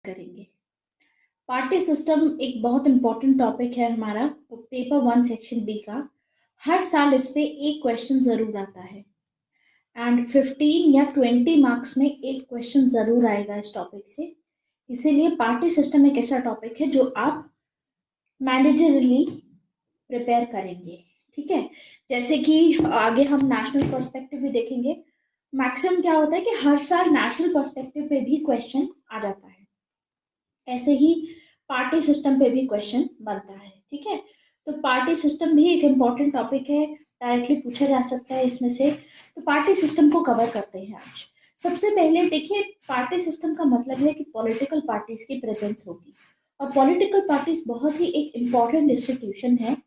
करेंगे। Party system एक बहुत इंपॉर्टेंट टॉपिक है हमारा पेपर 1 सेक्शन बी का। हर साल इस पे एक क्वेश्चन जरूर आता है एंड 15 या 20 मार्क्स में एक क्वेश्चन जरूर आएगा इस टॉपिक से। इसीलिए पार्टी सिस्टम एक ऐसा टॉपिक है जो आप मैनेजरली प्रिपेयर करेंगे। ठीक है, जैसे कि आगे हम नेशनल पर्सपेक्टिव भी देखेंगे। मैक्सिमम क्या होता है कि हर साल नेशनल पर्सपेक्टिव पे भी क्वेश्चन आ जाता है, ऐसे ही पार्टी सिस्टम पे भी क्वेश्चन बनता है। ठीक है, तो पार्टी सिस्टम भी एक इम्पॉर्टेंट टॉपिक है, डायरेक्टली पूछा जा सकता है इसमें से। तो पार्टी सिस्टम को कवर करते हैं आज। सबसे पहले देखिए, पार्टी सिस्टम का मतलब है कि पॉलिटिकल पार्टीज की प्रेजेंस होगी, और पॉलिटिकल पार्टीज बहुत ही एक इम्पॉर्टेंट इंस्टीट्यूशन है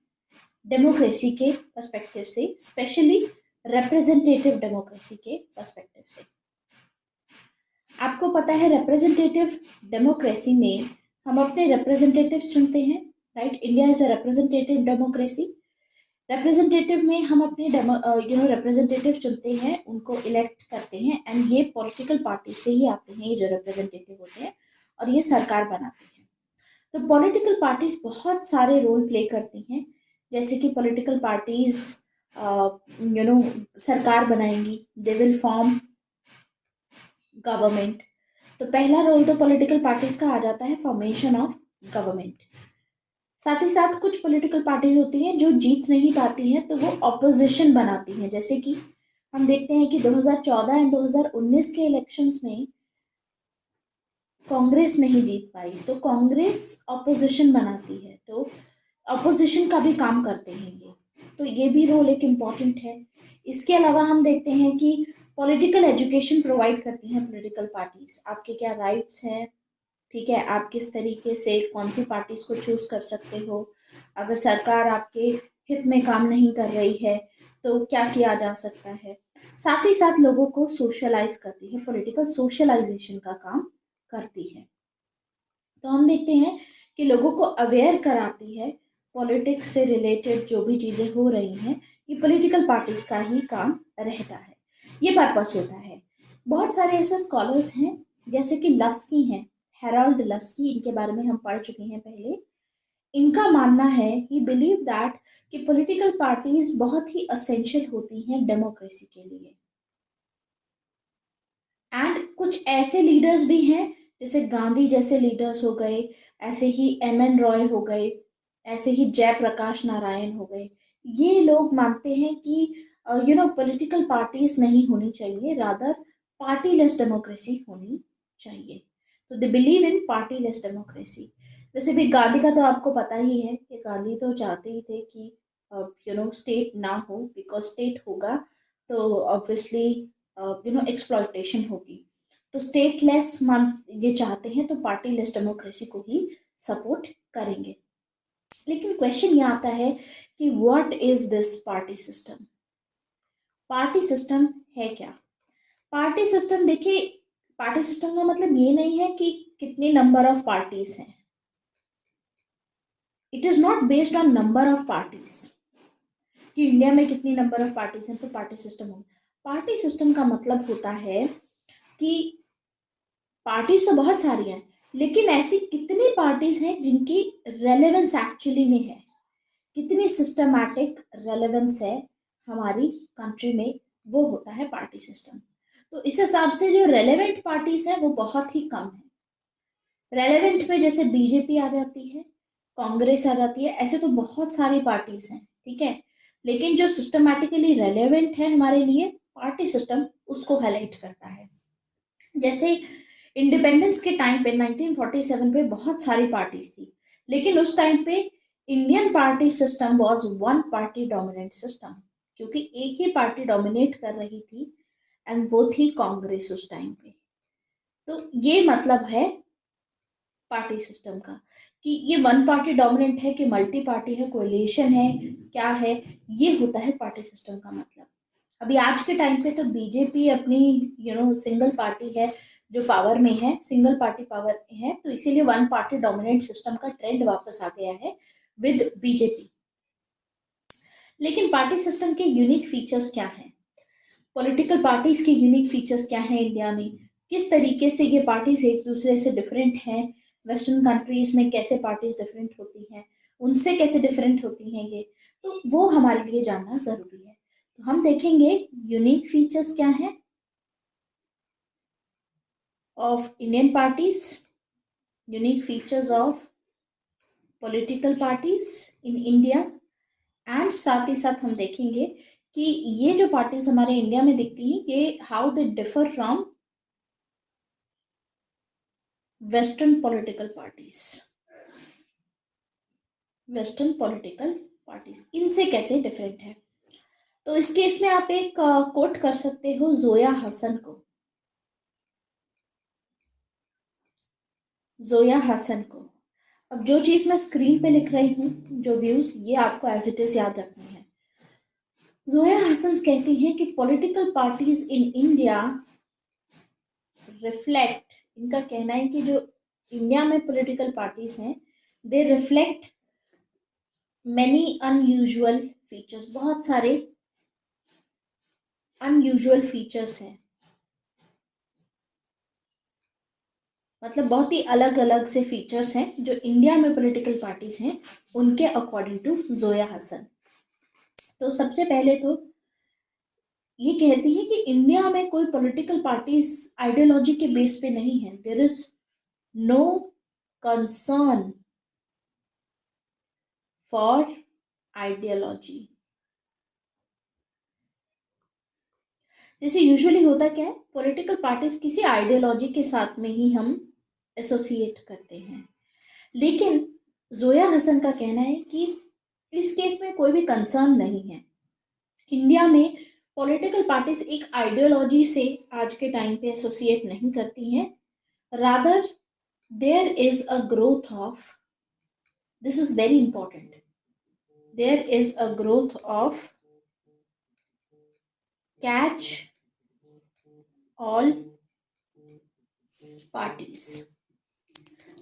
डेमोक्रेसी के पर्सपेक्टिव से, स्पेशली रिप्रेजेंटेटिव डेमोक्रेसी के पर्सपेक्टिव से। आपको पता है रिप्रेजेंटेटिव डेमोक्रेसी में हम अपने रिप्रेजेंटेटिव्स चुनते हैं, right? India is a representative democracy. Representative में हम अपने रिप्रेजेंटेटिव चुनते हैं, उनको इलेक्ट करते हैं, एंड ये पॉलिटिकल पार्टी से ही आते हैं, ये जो रिप्रेजेंटेटिव होते हैं, और ये सरकार बनाते हैं। तो पॉलिटिकल पार्टीज बहुत सारे रोल प्ले करती हैं, जैसे कि पॉलिटिकल पार्टीज सरकार बनाएंगी, दे विल फॉर्म गवर्नमेंट। तो पहला रोल तो पॉलिटिकल पार्टीज का आ जाता है, फॉर्मेशन ऑफ गवर्नमेंट। साथ ही साथ कुछ पॉलिटिकल पार्टीज होती हैं जो जीत नहीं पाती हैं, तो वो ऑपोजिशन बनाती हैं। जैसे कि हम देखते हैं कि 2014 एंड 2019 के इलेक्शंस में कांग्रेस नहीं जीत पाई, तो कांग्रेस ऑपोजिशन बनाती है, तो ऑपोजिशन का भी काम करते हैं ये। तो ये भी रोल एक इम्पॉर्टेंट है। इसके अलावा हम देखते हैं कि पॉलिटिकल एजुकेशन प्रोवाइड करती हैं पॉलिटिकल पार्टीज। आपके क्या राइट्स हैं, ठीक है, आप किस तरीके से कौन सी पार्टीज को चूज कर सकते हो, अगर सरकार आपके हित में काम नहीं कर रही है तो क्या किया जा सकता है। साथ ही साथ लोगों को सोशलाइज करती है, पॉलिटिकल सोशलाइजेशन का काम करती है। तो हम देखते हैं कि लोगों को अवेयर कराती है पॉलिटिक्स से रिलेटेड जो भी चीजें हो रही हैं, ये पॉलिटिकल पार्टीज का ही काम रहता है, ये पर्पस होता है। बहुत सारे ऐसे स्कॉलर्स हैं, जैसे कि लस्की हैं, हेराल्ड लस्की, इनके बारे में हम पढ़ चुके हैं पहले। इनका मानना है, ही बिलीव दैट, कि पॉलिटिकल पार्टीज बहुत ही असेंशियल होती हैं डेमोक्रेसी के लिए। एंड कुछ ऐसे लीडर्स भी हैं, जैसे गांधी जैसे लीडर्स हो गए, ऐसे ही एम एन रॉय हो गए, ऐसे ही जयप्रकाश नारायण हो गए। ये लोग मानते हैं कि पॉलिटिकल पार्टीज नहीं होनी चाहिए, रादर पार्टीलेस डेमोक्रेसी होनी चाहिए। तो दे बिलीव इन पार्टीलेस डेमोक्रेसी। वैसे भी गांधी का तो आपको पता ही है कि गांधी तो चाहते ही थे कि स्टेट ना हो, बिकॉज स्टेट होगा तो ऑब्वियसली एक्सप्लॉइटेशन होगी। तो स्टेटलेस मान ये चाहते हैं, तो पार्टीलेस डेमोक्रेसी को ही सपोर्ट करेंगे। लेकिन क्वेश्चन ये आता है कि what is this party system? Party system है क्या? पार्टी सिस्टम देखिए, पार्टी सिस्टम का मतलब ये नहीं है कि कितने नंबर ऑफ पार्टीज हैं। It is not based on number of parties, कि इंडिया में कितनी नंबर ऑफ पार्टीज हैं तो पार्टी सिस्टम हो। पार्टी सिस्टम का मतलब होता है कि पार्टीज तो बहुत सारी हैं, लेकिन ऐसी कितनी पार्टीज हैं जिनकी रेलेवेंस एक्चुअली में है, कितनी सिस्टमैटिक रेलेवेंस है हमारी कंट्री में, वो होता है पार्टी सिस्टम। तो इस हिसाब से जो रेलेवेंट पार्टीज है वो बहुत ही कम है। रेलेवेंट में जैसे बीजेपी आ जाती है, कांग्रेस आ जाती है, ऐसे तो बहुत सारी पार्टीज हैं, ठीक है। लेकिन जो सिस्टमैटिकली रेलेवेंट है हमारे लिए पार्टी सिस्टम, उसको हाईलाइट करता है। जैसे इंडिपेंडेंस के टाइम पे 1947 पे बहुत सारी पार्टीज थी, लेकिन उस टाइम पे Indian party system was one party dominant system, क्योंकि एक ही पार्टी डोमिनेट कर रही थी, एंड वो थी कांग्रेस उस टाइम पे। तो ये मतलब है पार्टी सिस्टम का, कि ये वन पार्टी डोमिनेंट है कि मल्टी पार्टी है, कोलिशन है, क्या है, ये होता है पार्टी सिस्टम का मतलब। अभी आज के टाइम पे तो बीजेपी अपनी सिंगल पार्टी है जो पावर में है, सिंगल पार्टी पावर में है, तो इसीलिए वन पार्टी डोमिनेंट सिस्टम का ट्रेंड वापस आ गया है विद बीजेपी। लेकिन पार्टी सिस्टम के यूनिक फीचर्स क्या हैं? पॉलिटिकल पार्टीज के यूनिक फीचर्स क्या हैं इंडिया में? किस तरीके से ये पार्टीज एक दूसरे से डिफरेंट हैं, वेस्टर्न कंट्रीज में कैसे पार्टीज डिफरेंट होती हैं, उनसे कैसे डिफरेंट होती हैं ये, तो वो हमारे लिए जानना ज़रूरी है। तो हम देखेंगे यूनिक फीचर्स क्या हैं of Indian parties, unique features of political parties in India, and साथ ही साथ हम देखेंगे कि ये जो पार्टीज हमारे इंडिया में दिखती हैं ये how they differ from western political parties, western political parties इनसे कैसे डिफरेंट है। तो इस केस में आप एक कोट कर सकते हो जोया हसन को, जोया हसन को। अब जो चीज मैं स्क्रीन पे लिख रही हूँ, जो व्यूज, ये आपको एज इट इज याद रखनी है। जोया हसन कहती हैं कि political parties in India reflect, इनका कहना है कि जो इंडिया में पॉलिटिकल पार्टीज हैं दे रिफ्लेक्ट मैनी अनयूजुअल फीचर्स, बहुत सारे अनयूजुअल फीचर्स हैं, मतलब बहुत ही अलग अलग से फीचर्स हैं जो इंडिया में पॉलिटिकल पार्टीज हैं उनके अकॉर्डिंग टू जोया हसन। तो सबसे पहले तो ये कहती है कि इंडिया में कोई पॉलिटिकल पार्टीज आइडियोलॉजी के बेस पे नहीं है, there is no concern for ideology. जैसे यूजुअली होता क्या है, पॉलिटिकल पार्टीज किसी आइडियोलॉजी के साथ में ही हम एसोसिएट करते हैं, लेकिन जोया हसन का कहना है कि इस केस में कोई भी कंसर्न नहीं है। इंडिया में पॉलिटिकल पार्टीज एक आइडियोलॉजी से आज के टाइम पे एसोसिएट नहीं करती हैं, rather there is a growth of, this is very important, there is a growth of catch all parties.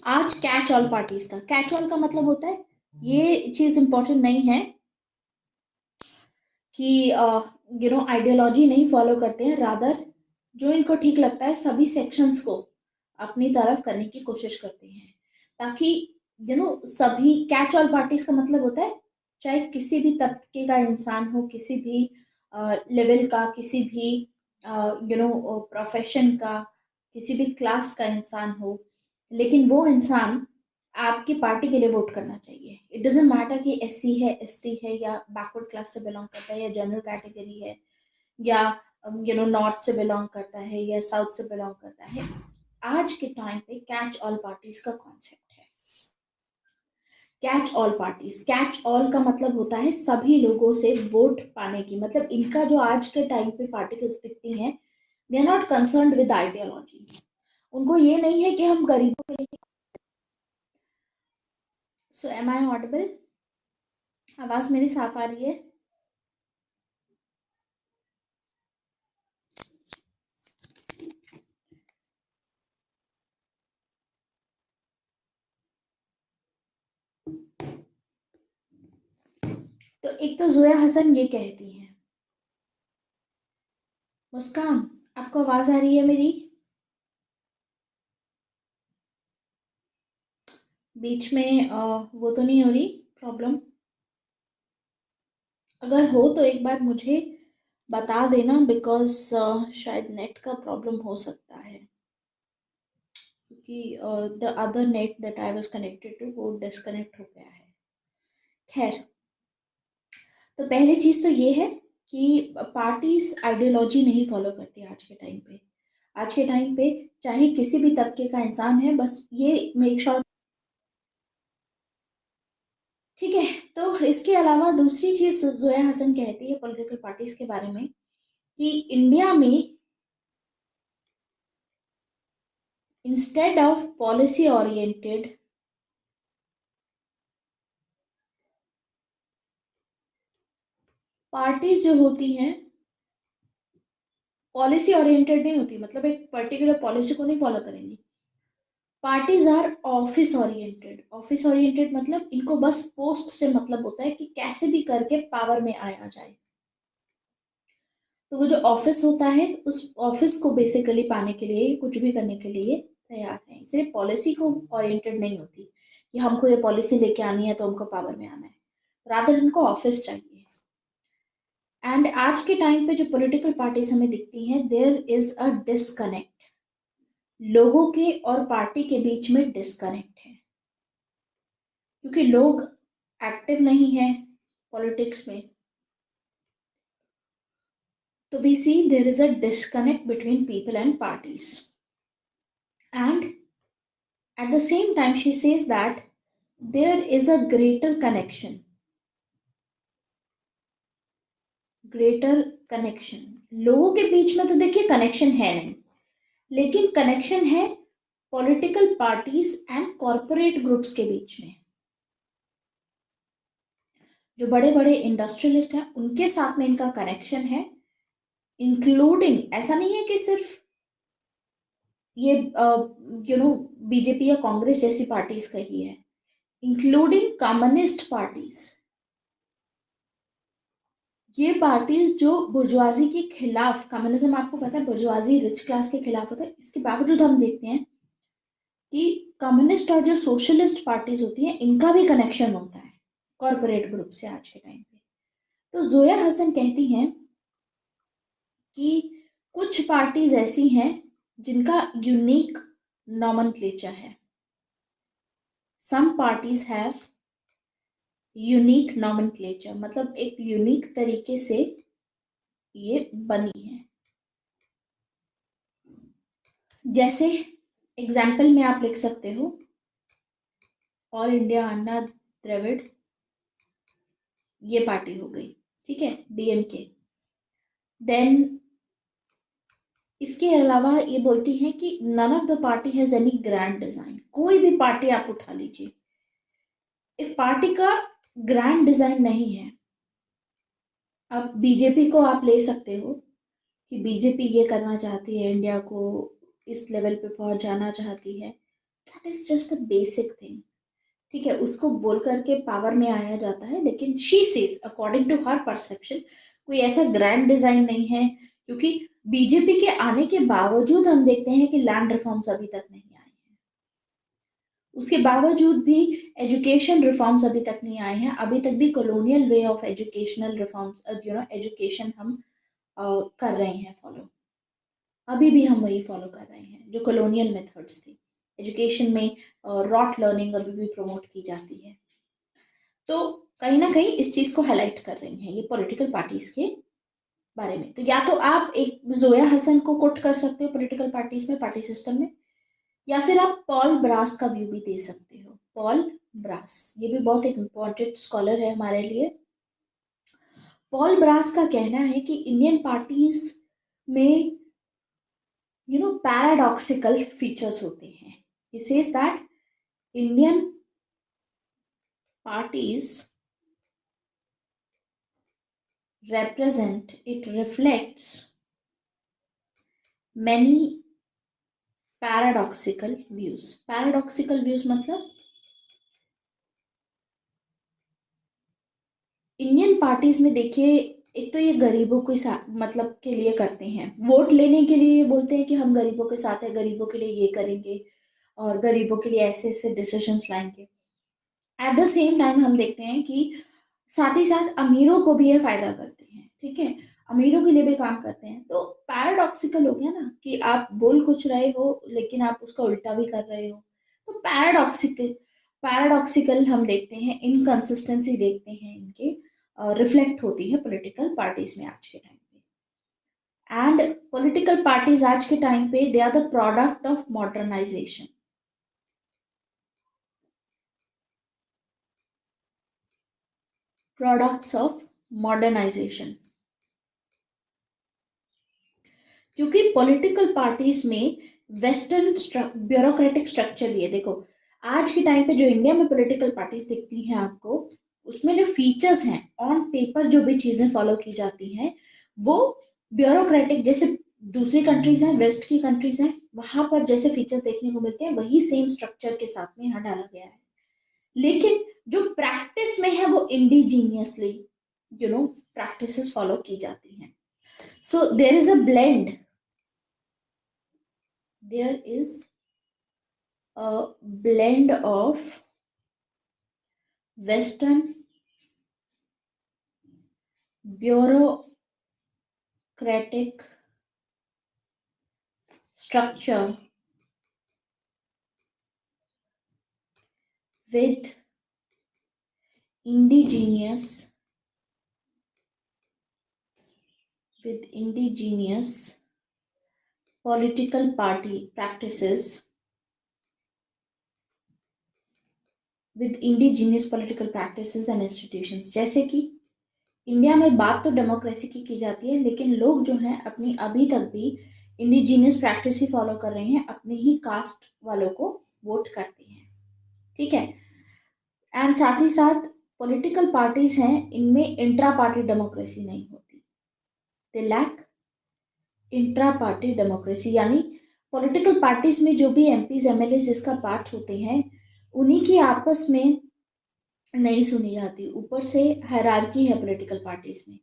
आज कैच ऑल पार्टीज का, कैच ऑल का मतलब होता है, ये चीज इंपॉर्टेंट नहीं है कि आइडियोलॉजी नहीं फॉलो करते हैं, रादर जो इनको ठीक लगता है सभी सेक्शंस को अपनी तरफ करने की कोशिश करते हैं, ताकि सभी, कैच ऑल पार्टीज का मतलब होता है चाहे किसी भी तबके का इंसान हो, किसी भी लेवल का, किसी भी प्रोफेशन का, किसी भी क्लास का इंसान हो, लेकिन वो इंसान आपकी पार्टी के लिए वोट करना चाहिए। इट डजेंट मैटर कि एससी है, एसटी है, या बैकवर्ड क्लास से बिलोंग करता है, या जनरल कैटेगरी है, या नॉर्थ से बिलोंग करता है या साउथ से बिलोंग करता है। आज के टाइम पे कैच ऑल पार्टीज का कॉन्सेप्ट है। Catch all parties, catch all का मतलब होता है सभी लोगों से वोट पाने की, मतलब इनका जो आज के टाइम पे पार्टी दिखती हैं, they are not concerned with ideology. उनको ये नहीं है कि हम गरीबों के लिए। So am I audible? आवाज मेरी साफ आ रही है? तो एक तो जोया हसन ये कहती हैं। मुस्कान, आपको आवाज आ रही है मेरी? बीच में वो तो नहीं हो रही प्रॉब्लम? अगर हो तो एक बार मुझे बता देना, बिकॉज शायद नेट का प्रॉब्लम हो सकता है, क्योंकि the other net that I was connected to वो डिस्कनेक्ट हो गया है। खैर, तो पहली चीज तो ये है कि पार्टीज आइडियोलॉजी नहीं फॉलो करती आज के टाइम पे। आज के टाइम पे चाहे किसी भी तबके का इंसान है, बस ये मेक श्योर। ठीक है। तो इसके अलावा दूसरी चीज जोया हसन कहती है पॉलिटिकल पार्टीज के बारे में कि इंडिया में instead of policy oriented, parties जो होती हैं पॉलिसी ओरिएंटेड नहीं होती, मतलब एक पर्टिकुलर पॉलिसी को नहीं फॉलो करेंगी। Parties are office oriented. Office oriented मतलब इनको बस पोस्ट से मतलब होता है कि कैसे भी करके पावर में आया जाए। तो वो जो ऑफिस होता है उस ऑफिस को बेसिकली पाने के लिए कुछ भी करने के लिए तैयार है, सिर्फ पॉलिसी को ओरिएंटेड नहीं होती कि हमको ये पॉलिसी लेके आनी है तो हमको पावर में आना है, रादर इनको ऑफिस चाहिए। एंड आज के टाइम पे जो पॉलिटिकल पार्टीज हमें दिखती हैं, देयर इज अ डिस्कनेक्ट, लोगों के और पार्टी के बीच में डिस्कनेक्ट है, क्योंकि लोग एक्टिव नहीं है पॉलिटिक्स में। तो we see there is a disconnect between people and parties, and at the same time she says that there is a greater connection। लोगों के बीच में तो देखिए कनेक्शन है नहीं, लेकिन कनेक्शन है political parties and corporate groups के बीच में। जो बड़े बड़े इंडस्ट्रियलिस्ट हैं उनके साथ में इनका कनेक्शन है, इंक्लूडिंग, ऐसा नहीं है कि सिर्फ ये बीजेपी या कांग्रेस जैसी पार्टीज का ही है, इंक्लूडिंग कम्युनिस्ट पार्टीज। ये पार्टीज जो बुर्जुआजी के खिलाफ, कम्युनिज्म आपको पता है बुर्जुआजी रिच क्लास के खिलाफ होता है, इसके बावजूद हम देखते हैं कि कम्युनिस्ट और जो सोशलिस्ट पार्टीज होती हैं इनका भी कनेक्शन होता है कॉरपोरेट ग्रुप से आज के टाइम पे। तो जोया हसन कहती हैं कि कुछ पार्टीज ऐसी हैं जिनका यूनिक नॉमेनक्लेचर है, सम पार्टीज हैव यूनिक नॉमेनक्लेचर, मतलब एक यूनिक तरीके से ये बनी है। जैसे एग्जाम्पल में आप लिख सकते हो ऑल इंडिया अन्ना द्रविड़, ये पार्टी हो गई, ठीक है, डीएमके। देन इसके अलावा ये बोलती हैं कि none of the party has any grand design. कोई भी पार्टी आप उठा लीजिए, एक पार्टी का ग्रैंड डिजाइन नहीं है। अब बीजेपी को आप ले सकते हो कि बीजेपी ये करना चाहती है, इंडिया को इस लेवल पे पहुंचाना चाहती है, that is just the basic thing, ठीक है, उसको बोल करके पावर में आया जाता है। लेकिन she says according to her perception कोई ऐसा ग्रैंड डिजाइन नहीं है, क्योंकि बीजेपी के आने के बावजूद हम देखते हैं कि लैंड रिफॉर्म्स अभी तक नहीं आए हैं, उसके बावजूद भी एजुकेशन रिफॉर्म्स अभी तक नहीं आए हैं, अभी तक भी colonial way of educational reforms, education हम कर रहे हैं फॉलो, अभी भी हम वही फॉलो कर रहे हैं जो कॉलोनियल मेथड्स थी एजुकेशन में। रॉट लर्निंग अभी भी प्रमोट की जाती है। तो कहीं ना कहीं इस चीज को हाईलाइट कर रही हैं ये पॉलिटिकल पार्टीज के बारे में। तो या तो आप एक जोया हसन को कोट कर सकते हो पॉलिटिकल पार्टीज में, पार्टी सिस्टम में, या फिर आप पॉल ब्रास का व्यू भी दे सकते हो। पॉल ब्रास ये भी बहुत एक इम्पोर्टेंट स्कॉलर है हमारे लिए। पॉल ब्रास का कहना है कि इंडियन पार्टीज में पैराडॉक्सिकल फीचर्स होते हैं। ही says that Indian parties it reflects many paradoxical views। paradoxical views मतलब इंडियन पार्टीज में देखिए, एक तो ये गरीबों के साथ मतलब के लिए करते हैं, वोट लेने के लिए बोलते हैं कि हम गरीबों के साथ है, गरीबों के लिए ये करेंगे और गरीबों के लिए ऐसे ऐसे डिसीजंस लाएंगे। एट द सेम टाइम हम देखते हैं कि साथ ही साथ अमीरों को भी ये फायदा करते हैं, ठीक है, अमीरों के लिए भी काम करते हैं। तो पैराडॉक्सिकल हो गया ना कि आप बोल कुछ रहे हो लेकिन आप उसका उल्टा भी कर रहे हो। तो पैराडॉक्सिकल पैराडॉक्सिकल हम देखते हैं, इनकंसिस्टेंसी देखते हैं इनके रिफ्लेक्ट होती है पॉलिटिकल पार्टीज में आज के टाइम पे। एंड पॉलिटिकल पार्टीज आज के टाइम पे they are the product of modernisation, products of modernisation, क्योंकि पॉलिटिकल पार्टीज में वेस्टर्न ब्यूरोक्रेटिक स्ट्रक्चर भी है। देखो आज के टाइम पे जो इंडिया में पॉलिटिकल पार्टीज दिखती हैं आपको, उसमें जो फीचर्स हैं ऑन पेपर, जो भी चीजें फॉलो की जाती हैं वो ब्यूरोक्रेटिक, जैसे दूसरी कंट्रीज हैं, वेस्ट की कंट्रीज हैं, वहां पर जैसे फीचर्स देखने को मिलते हैं वही सेम स्ट्रक्चर के साथ में यहाँ डाला गया है। लेकिन जो प्रैक्टिस में है वो इंडिजीनियसली प्रैक्टिसेस फॉलो की जाती हैं। So there is a blend. There is a blend of Western bureaucratic structure with indigenous indigenous political party practices with indigenous political practices and institutions. जैसे कि इंडिया में बात तो डेमोक्रेसी की जाती है, लेकिन लोग जो हैं अपनी अभी तक भी इंडिजिनियस प्रैक्टिस ही फॉलो कर रहे हैं, अपने ही कास्ट वालों को वोट करते हैं। ठीक है। एंड साथ ही साथ पॉलिटिकल पार्टीज हैं, इनमें इंट्रा पार्टी डेमोक्रेसी नहीं होती। They lack intra party democracy, यानी पॉलिटिकल पार्टीज में जो भी एमपीज एमएलए जिसका पार्ट होते हैं, उन्हीं की आपस में नहीं सुनी जाती। ऊपर से हायरार्की है पॉलिटिकल पार्टीज में,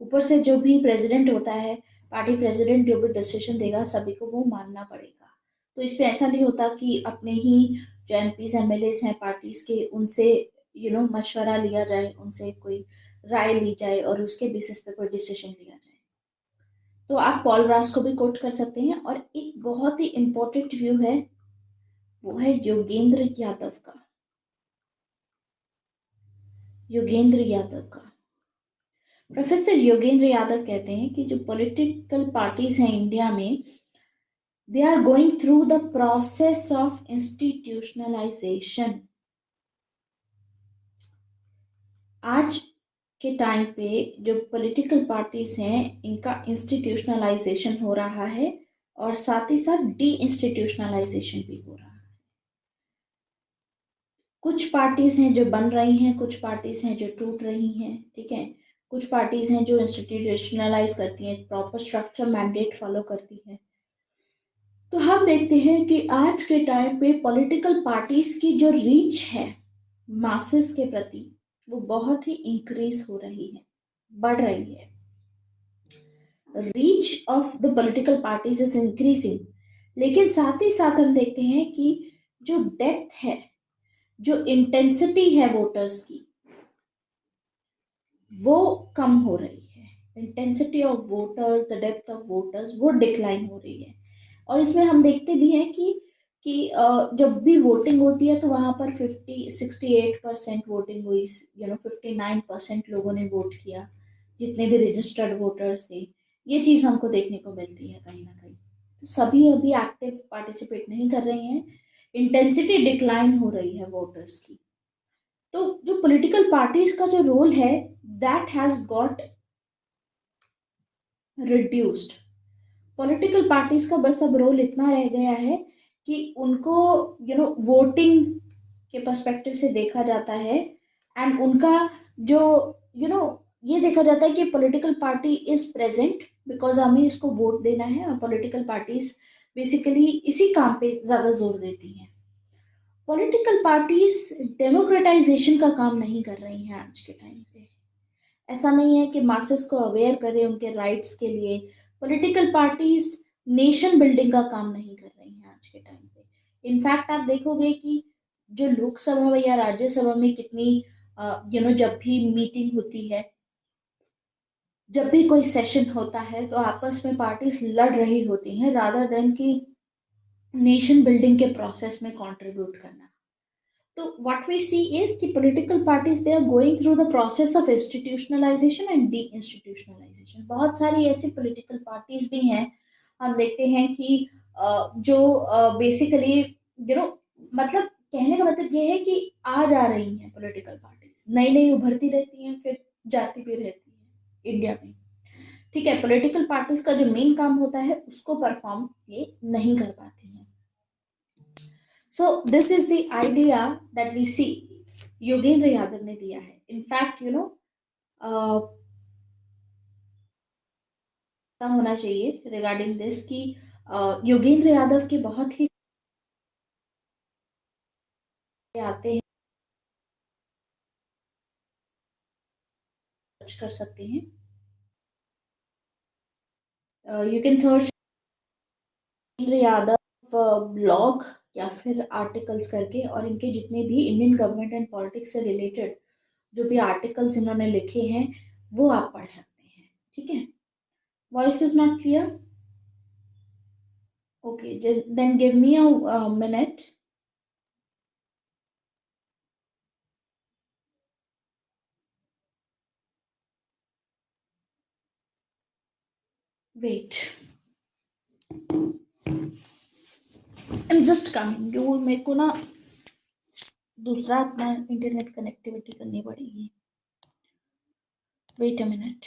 ऊपर से जो भी प्रेसिडेंट होता है, पार्टी प्रेसिडेंट जो भी डिसीजन देगा सभी को वो मानना पड़ेगा। तो इसमें ऐसा नहीं होता कि अपने ही जो एमपीज एमएलए हैं पार्टीज के, उनसे मशवरा लिया जाए, उनसे कोई राय ली जाए और उसके बेसिस पे कोई डिसीजन लिया जाए। तो आप पॉल रास को भी कोट कर सकते हैं। और एक बहुत ही इंपॉर्टेंट व्यू है, वो है योगेंद्र यादव का। योगेंद्र यादव का प्रोफेसर योगेंद्र यादव कहते हैं कि जो पॉलिटिकल पार्टीज हैं इंडिया में, they are going through the process of institutionalisation. आज के टाइम पे जो पॉलिटिकल पार्टीज हैं, इनका इंस्टीट्यूशनलाइजेशन हो रहा है और साथ ही साथ डी इंस्टीट्यूशनलाइजेशन भी हो रहा है। कुछ पार्टीज हैं जो बन रही हैं, कुछ पार्टीज हैं जो टूट रही हैं। ठीक है। कुछ पार्टीज हैं जो इंस्टीट्यूशनलाइज करती हैं, प्रॉपर स्ट्रक्चर मैंडेट फॉलो करती हैं। तो हम देखते हैं कि आज के टाइम पे पॉलिटिकल पार्टीज की जो रीच है मासेस के प्रति, वो बहुत ही इंक्रीज हो रही है, बढ़ रही है। Reach of the political parties is increasing. लेकिन साथ ही साथ हम देखते हैं कि जो डेप्थ है, जो इंटेंसिटी है वोटर्स की, वो कम हो रही है। Intensity of voters, the depth of voters, वो डिक्लाइन हो रही है। और इसमें हम देखते भी हैं जब भी वोटिंग होती है तो वहां पर 68% वोटिंग हुई, 59% लोगों ने वोट किया, जितने भी रजिस्टर्ड वोटर्स थे। ये चीज हमको देखने को मिलती है कहीं ना कहीं। तो सभी अभी एक्टिव पार्टिसिपेट नहीं कर रहे हैं, इंटेंसिटी डिक्लाइन हो रही है वोटर्स की। तो जो पॉलिटिकल पार्टीज का जो रोल है, that has got reduced. Political parties का बस अब रोल इतना रह गया है कि उनको वोटिंग के पर्सपेक्टिव से देखा जाता है। एंड उनका जो यू नो ये देखा जाता है कि political party is present because हमें इसको वोट देना है। और पॉलिटिकल पार्टीज बेसिकली इसी काम पे ज्यादा जोर देती हैं। पॉलिटिकल पार्टीज डेमोक्रेटाइजेशन का काम नहीं कर रही हैं आज के टाइम पे। ऐसा नहीं है कि मासेस को अवेयर करें उनके राइट्स के लिए। पॉलिटिकल पार्टीज नेशन बिल्डिंग का काम नहीं कर रही हैं आज के टाइम पे। इनफैक्ट आप देखोगे कि जो लोकसभा में या राज्यसभा में कितनी जब भी मीटिंग होती है, जब भी कोई सेशन होता है, तो आपस में पार्टीज लड़ रही होती हैं रादर देन कि नेशन बिल्डिंग के प्रोसेस में कंट्रीब्यूट करना। तो what we see is कि political parties they are going through the process of institutionalization and de-institutionalization। बहुत सारी ऐसी political parties भी हैं, हम देखते हैं कि जो बेसिकली मतलब कहने का मतलब ये है कि आ जा रही हैं पॉलिटिकल पार्टीज, नई नई उभरती रहती हैं, फिर जाती भी रहती हैं इंडिया में। ठीक है। पॉलिटिकल पार्टीज का जो मेन काम होता है उसको परफॉर्म ये नहीं कर पाती हैं। So this is the idea that we see Yogendra Yadav ने दिया है। इनफैक्ट होना चाहिए रिगार्डिंग दिस कि योगेंद्र यादव के बहुत ही आते हैं, कर सकते हैं। You can search Virendra Yadav blog या फिर आर्टिकल्स करके, और इनके जितने भी इंडियन गवर्नमेंट एंड पॉलिटिक्स से रिलेटेड जो भी आर्टिकल्स इन्होंने लिखे हैं वो आप पढ़ सकते हैं। ठीक है, voice is not clear? Okay, then give me a minute. Wait, I am just coming. जो मेरे को ना दूसरा अपना इंटरनेट कनेक्टिविटी करनी पड़ेगी। वेट अ मिनट।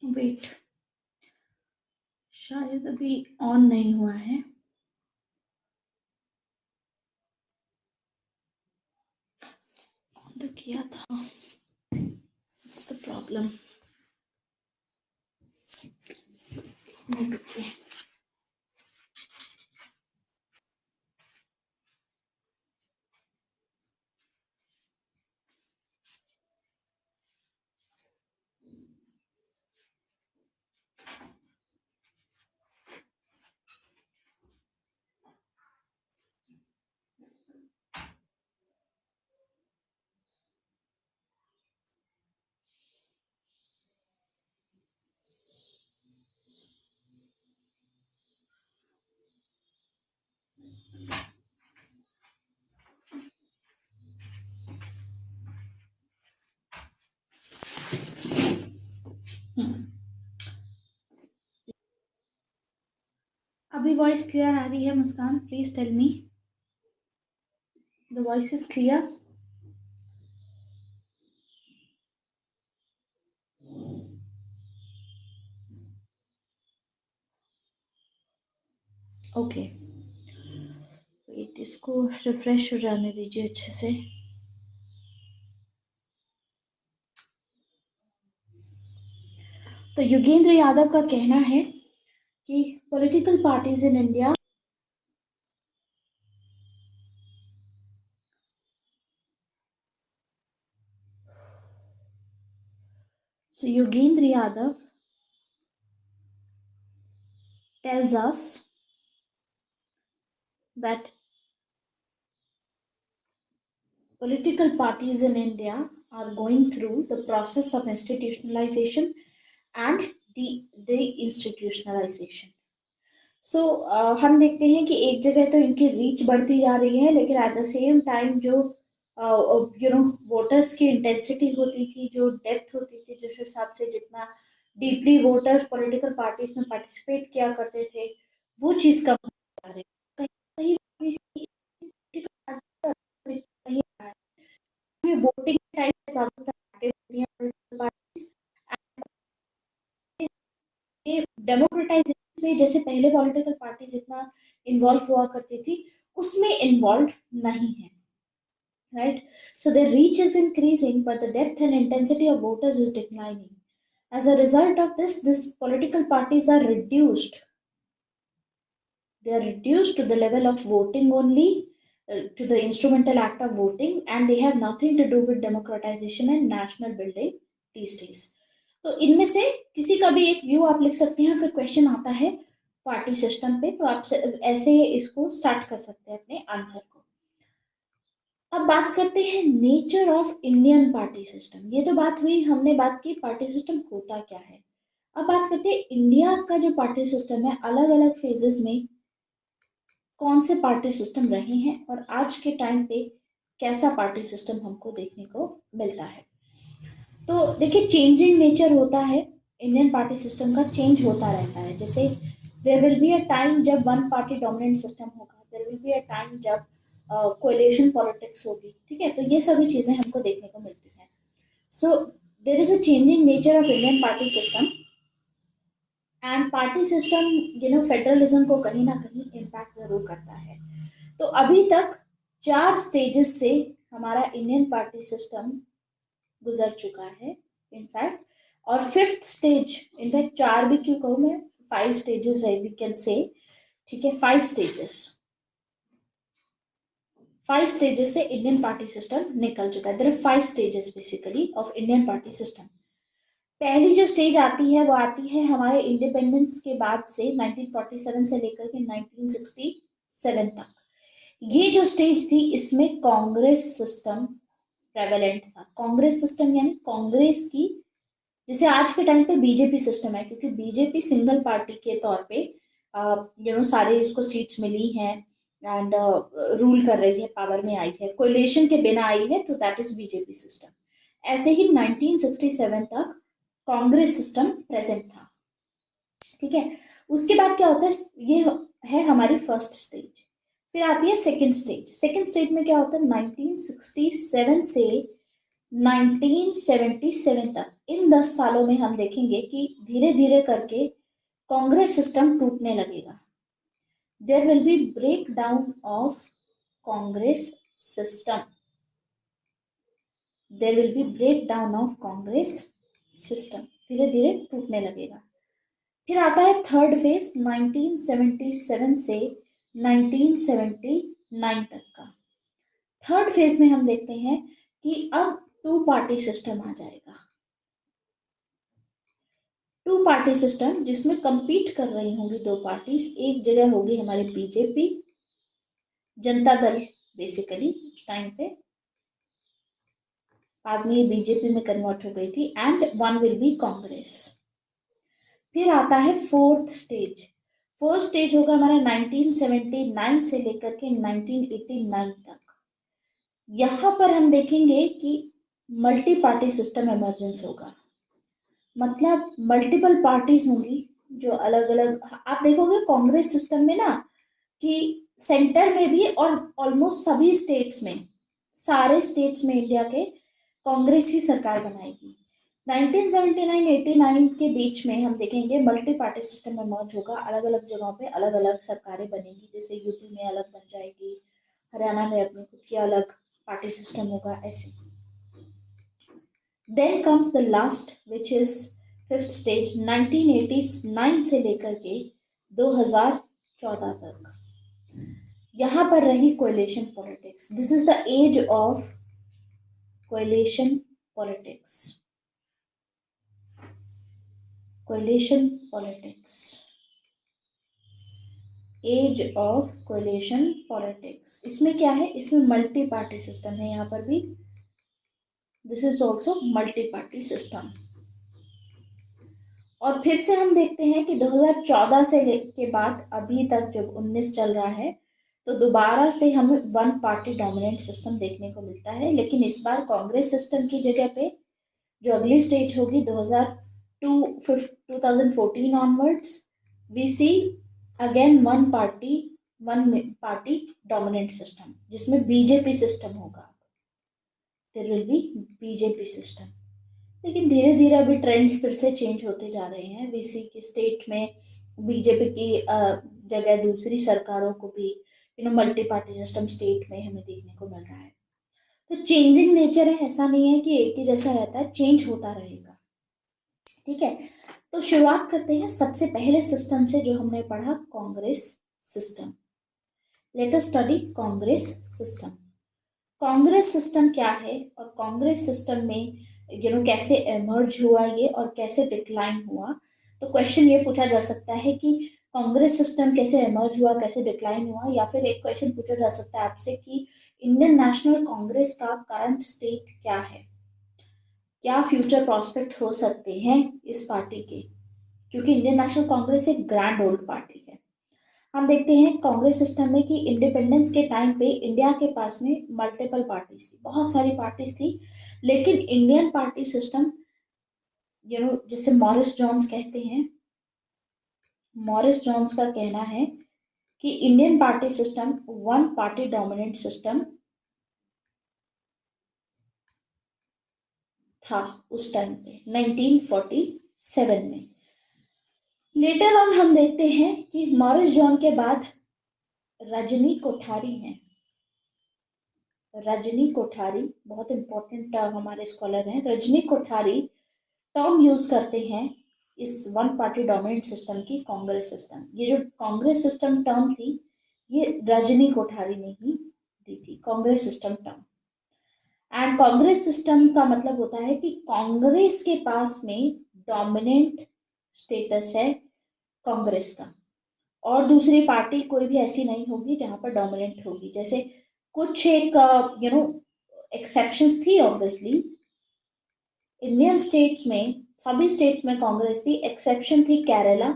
वेट, शायद अभी ऑन नहीं हुआ है। तो किया था, इट्स द प्रॉब्लम। ओके, अभी वॉइस क्लियर आ रही है Muskaan? Please tell me the voice is clear. Okay, wait, इसको रिफ्रेश हो जाने दीजिए अच्छे से. तो योगेंद्र यादव का कहना है कि political parties in India. So Yogendra Yadav tells us that political parties in India are going through the process of institutionalization and de-institutionalization. सो हम देखते हैं कि एक जगह तो इनकी रीच बढ़ती जा रही है, लेकिन एट द सेम टाइम जो वोटर्स की इंटेंसिटी होती थी, जो डेप्थ होती थी, जिस हिसाब से जितना डीपली वोटर्स पॉलिटिकल पार्टीज में पार्टिसिपेट किया करते थे, वो चीज़ कम हो जा रही है. कहीं कहीं वोटिंग टाइम पे ज्यादातर एक्टिव होती हैं पॉलिटिकल पार्टीज. ये डेमोक्रेटाइजेशन में जैसे पहले पॉलिटिकल पार्टी जितना इन्वॉल्व हुआ करती थी, उसमें इन्वॉल्व नहीं है. Right? So their reach is increasing, but the depth and intensity of voters is declining. As a result of this, these political parties are reduced. They are reduced to the level of voting only, to the instrumental act of voting, and they have nothing to do with democratization and national building these days. तो इनमें से किसी का भी एक view आप लिख सकते हैं. अगर क्वेश्चन आता है पार्टी सिस्टम पे, तो आप ऐसे इसको स्टार्ट कर सकते हैं अपने आंसर को. अब बात करते हैं nature of Indian party system. ये तो बात हुई, हमने बात की पार्टी सिस्टम होता क्या है. अब बात करते हैं इंडिया का जो पार्टी सिस्टम है, अलग अलग फेजेस में कौन से पार्टी सिस्टम रहे हैं और आज के टाइम पे कैसा पार्टी सिस्टम हमको देखने को मिलता है. तो देखिए, चेंजिंग नेचर होता है इंडियन पार्टी सिस्टम का, चेंज होता रहता है. जैसे there will be a time जब वन पार्टी डोमिनेंट सिस्टम होगा, there will be a time जब कोएलिशन पॉलिटिक्स होगी. ठीक है, तो ये सभी चीजें हमको देखने को मिलती हैं. So there is a changing nature of Indian party system, and party system federalism को कहीं ना कहीं इम्पैक्ट जरूर करता है. तो अभी तक 4 स्टेजेस से हमारा इंडियन पार्टी सिस्टम गुजर चुका है इनफैक्ट. और फिफ्थ स्टेज, इनफैक्ट 4 भी क्यों कहूँ मैं, 5 स्टेजेस है वी कैन से. ठीक है, 5 स्टेजेस, 5 स्टेजेस से इंडियन पार्टी सिस्टम निकल चुका है. There are 5 stages basically of Indian party system. पहली जो स्टेज आती है वो आती है हमारे इंडिपेंडेंस के बाद से 1947 से लेकर के 1967 तक. ये जो स्टेज थी, इसमें कांग्रेस सिस्टम प्रेवेलेंट था. कांग्रेस सिस्टम यानी कांग्रेस की, जैसे आज के टाइम पे बीजेपी सिस्टम है, क्योंकि बीजेपी सिंगल पार्टी के तौर पे सारे उसको सीट्स मिली हैं एंड रूल कर रही है, पावर में आई है, कोलिशन के बिना आई है, तो दैट इज बीजेपी सिस्टम. ऐसे ही 1967 तक कांग्रेस सिस्टम प्रेजेंट था. ठीक है, उसके बाद क्या होता है, ये है हमारी फर्स्ट स्टेज. फिर आती है सेकंड स्टेज. सेकंड स्टेज में क्या होता है, 1967 से 1977 तक, इन 10 सालों में हम देखेंगे कि धीरे धीरे करके कांग्रेस सिस्टम टूटने लगेगा. There will be break down of Congress system. There will be break down of Congress system, धीरे धीरे टूटने लगेगा. फिर आता है थर्ड फेज 1977 से 1979 तक का. थर्ड फेज में हम देखते हैं कि अब 2 पार्टी सिस्टम आ जाएगा. 2 पार्टी सिस्टम जिसमें compete कर रही होंगी 2 पार्टीज. एक जगह होगी हमारी बीजेपी, जनता दल बेसिकली उस टाइम पे, बाद में ये बीजेपी में कन्वर्ट हो गई थी, and one will be Congress. फिर आता है फोर्थ स्टेज. फोर्थ स्टेज होगा हमारा 1979 से लेकर के 1989 तक. यहां पर हम देखेंगे कि मल्टी पार्टी सिस्टम इमरजेंस होगा. मतलब मल्टीपल पार्टीज होंगी जो अलग अलग आप देखोगे कांग्रेस सिस्टम में ना, कि सेंटर में भी और ऑलमोस्ट सभी स्टेट्स में, सारे स्टेट्स में इंडिया के कांग्रेस ही सरकार बनाएगी। 1979-89 के बीच में हम देखेंगे मल्टी पार्टी सिस्टम में मर्ज होगा, अलग अलग जगहों पे अलग अलग सरकारें बनेंगी, जैसे यूपी में अलग बन जाएगी, हरियाणा में अपनी खुद की अलग पार्टी सिस्टम होगा, ऐसे। Then comes the last which is fifth stage, 1989 से लेकर के 2014 तक, यहाँ पर रही coalition politics. This is the age of coalition politics. Coalition politics, age of coalition politics. इसमें क्या है, इसमें मल्टी पार्टी सिस्टम है, यहाँ पर भी this is also multi party system. और फिर से हम देखते हैं कि 2014 से के बाद अभी तक जब 19 चल रहा है, तो दोबारा से हमें वन पार्टी डोमिनेंट सिस्टम देखने को मिलता है, लेकिन इस बार कांग्रेस सिस्टम की जगह पे जो अगली स्टेज होगी 2014 onwards, we see again one party dominant system, जिसमें बीजेपी सिस्टम होगा। There will be BJP system. लेकिन धीरे धीरे अभी ट्रेंड्स फिर से चेंज होते जा रहे हैं, वीसी के स्टेट में बीजेपी की जगह दूसरी सरकारों को भी मल्टी पार्टी सिस्टम स्टेट में हमें देखने को मिल रहा है। तो चेंजिंग नेचर है, ऐसा नहीं है कि एक ही जैसा रहता है, चेंज होता रहेगा। ठीक है, तो शुरुआत करते हैं सबसे पहले सिस्टम से जो हमने पढ़ा, Congress system. Let us study Congress system. Congress system क्या है और कांग्रेस सिस्टम में कैसे एमर्ज हुआ ये और कैसे डिक्लाइन हुआ। तो क्वेश्चन ये पूछा जा सकता है कि कांग्रेस सिस्टम कैसे एमर्ज हुआ, कैसे डिक्लाइन हुआ, या फिर एक क्वेश्चन पूछा जा सकता है आपसे कि इंडियन नेशनल कांग्रेस का करंट स्टेट क्या है, क्या फ्यूचर प्रोस्पेक्ट हो सकते हैं इस पार्टी के, क्योंकि इंडियन नेशनल कांग्रेस एक ग्रैंड ओल्ड पार्टी है। हम देखते हैं कांग्रेस सिस्टम में कि इंडिपेंडेंस के टाइम पे इंडिया के पास में मल्टीपल पार्टीज थी, बहुत सारी पार्टीज थी, लेकिन इंडियन पार्टी सिस्टम जिसे मॉरिस जॉन्स कहते हैं, मॉरिस जॉन्स का कहना है कि Indian party system one party dominant system था उस टाइम पे 1947 में। लेटर ऑन हम देखते हैं कि मॉरिस जॉन के बाद रजनी कोठारी हैं। रजनी कोठारी बहुत इंपॉर्टेंट हमारे स्कॉलर हैं। रजनी कोठारी टर्म यूज करते हैं इस वन पार्टी डोमिनेंट सिस्टम की, कांग्रेस सिस्टम। ये जो कांग्रेस सिस्टम टर्म थी, ये रजनी कोठारी ने ही दी थी, Congress system term. And Congress system का मतलब होता है कि कांग्रेस के पास में डोमिनेंट स्टेटस है कांग्रेस का, और दूसरी पार्टी कोई भी ऐसी नहीं होगी जहां पर डोमिनेंट होगी। जैसे कुछ एक एक्सेप्शंस थी ऑब्वियसली, इंडियन स्टेट्स में सभी स्टेट्स में कांग्रेस थी, एक्सेप्शन थी केरला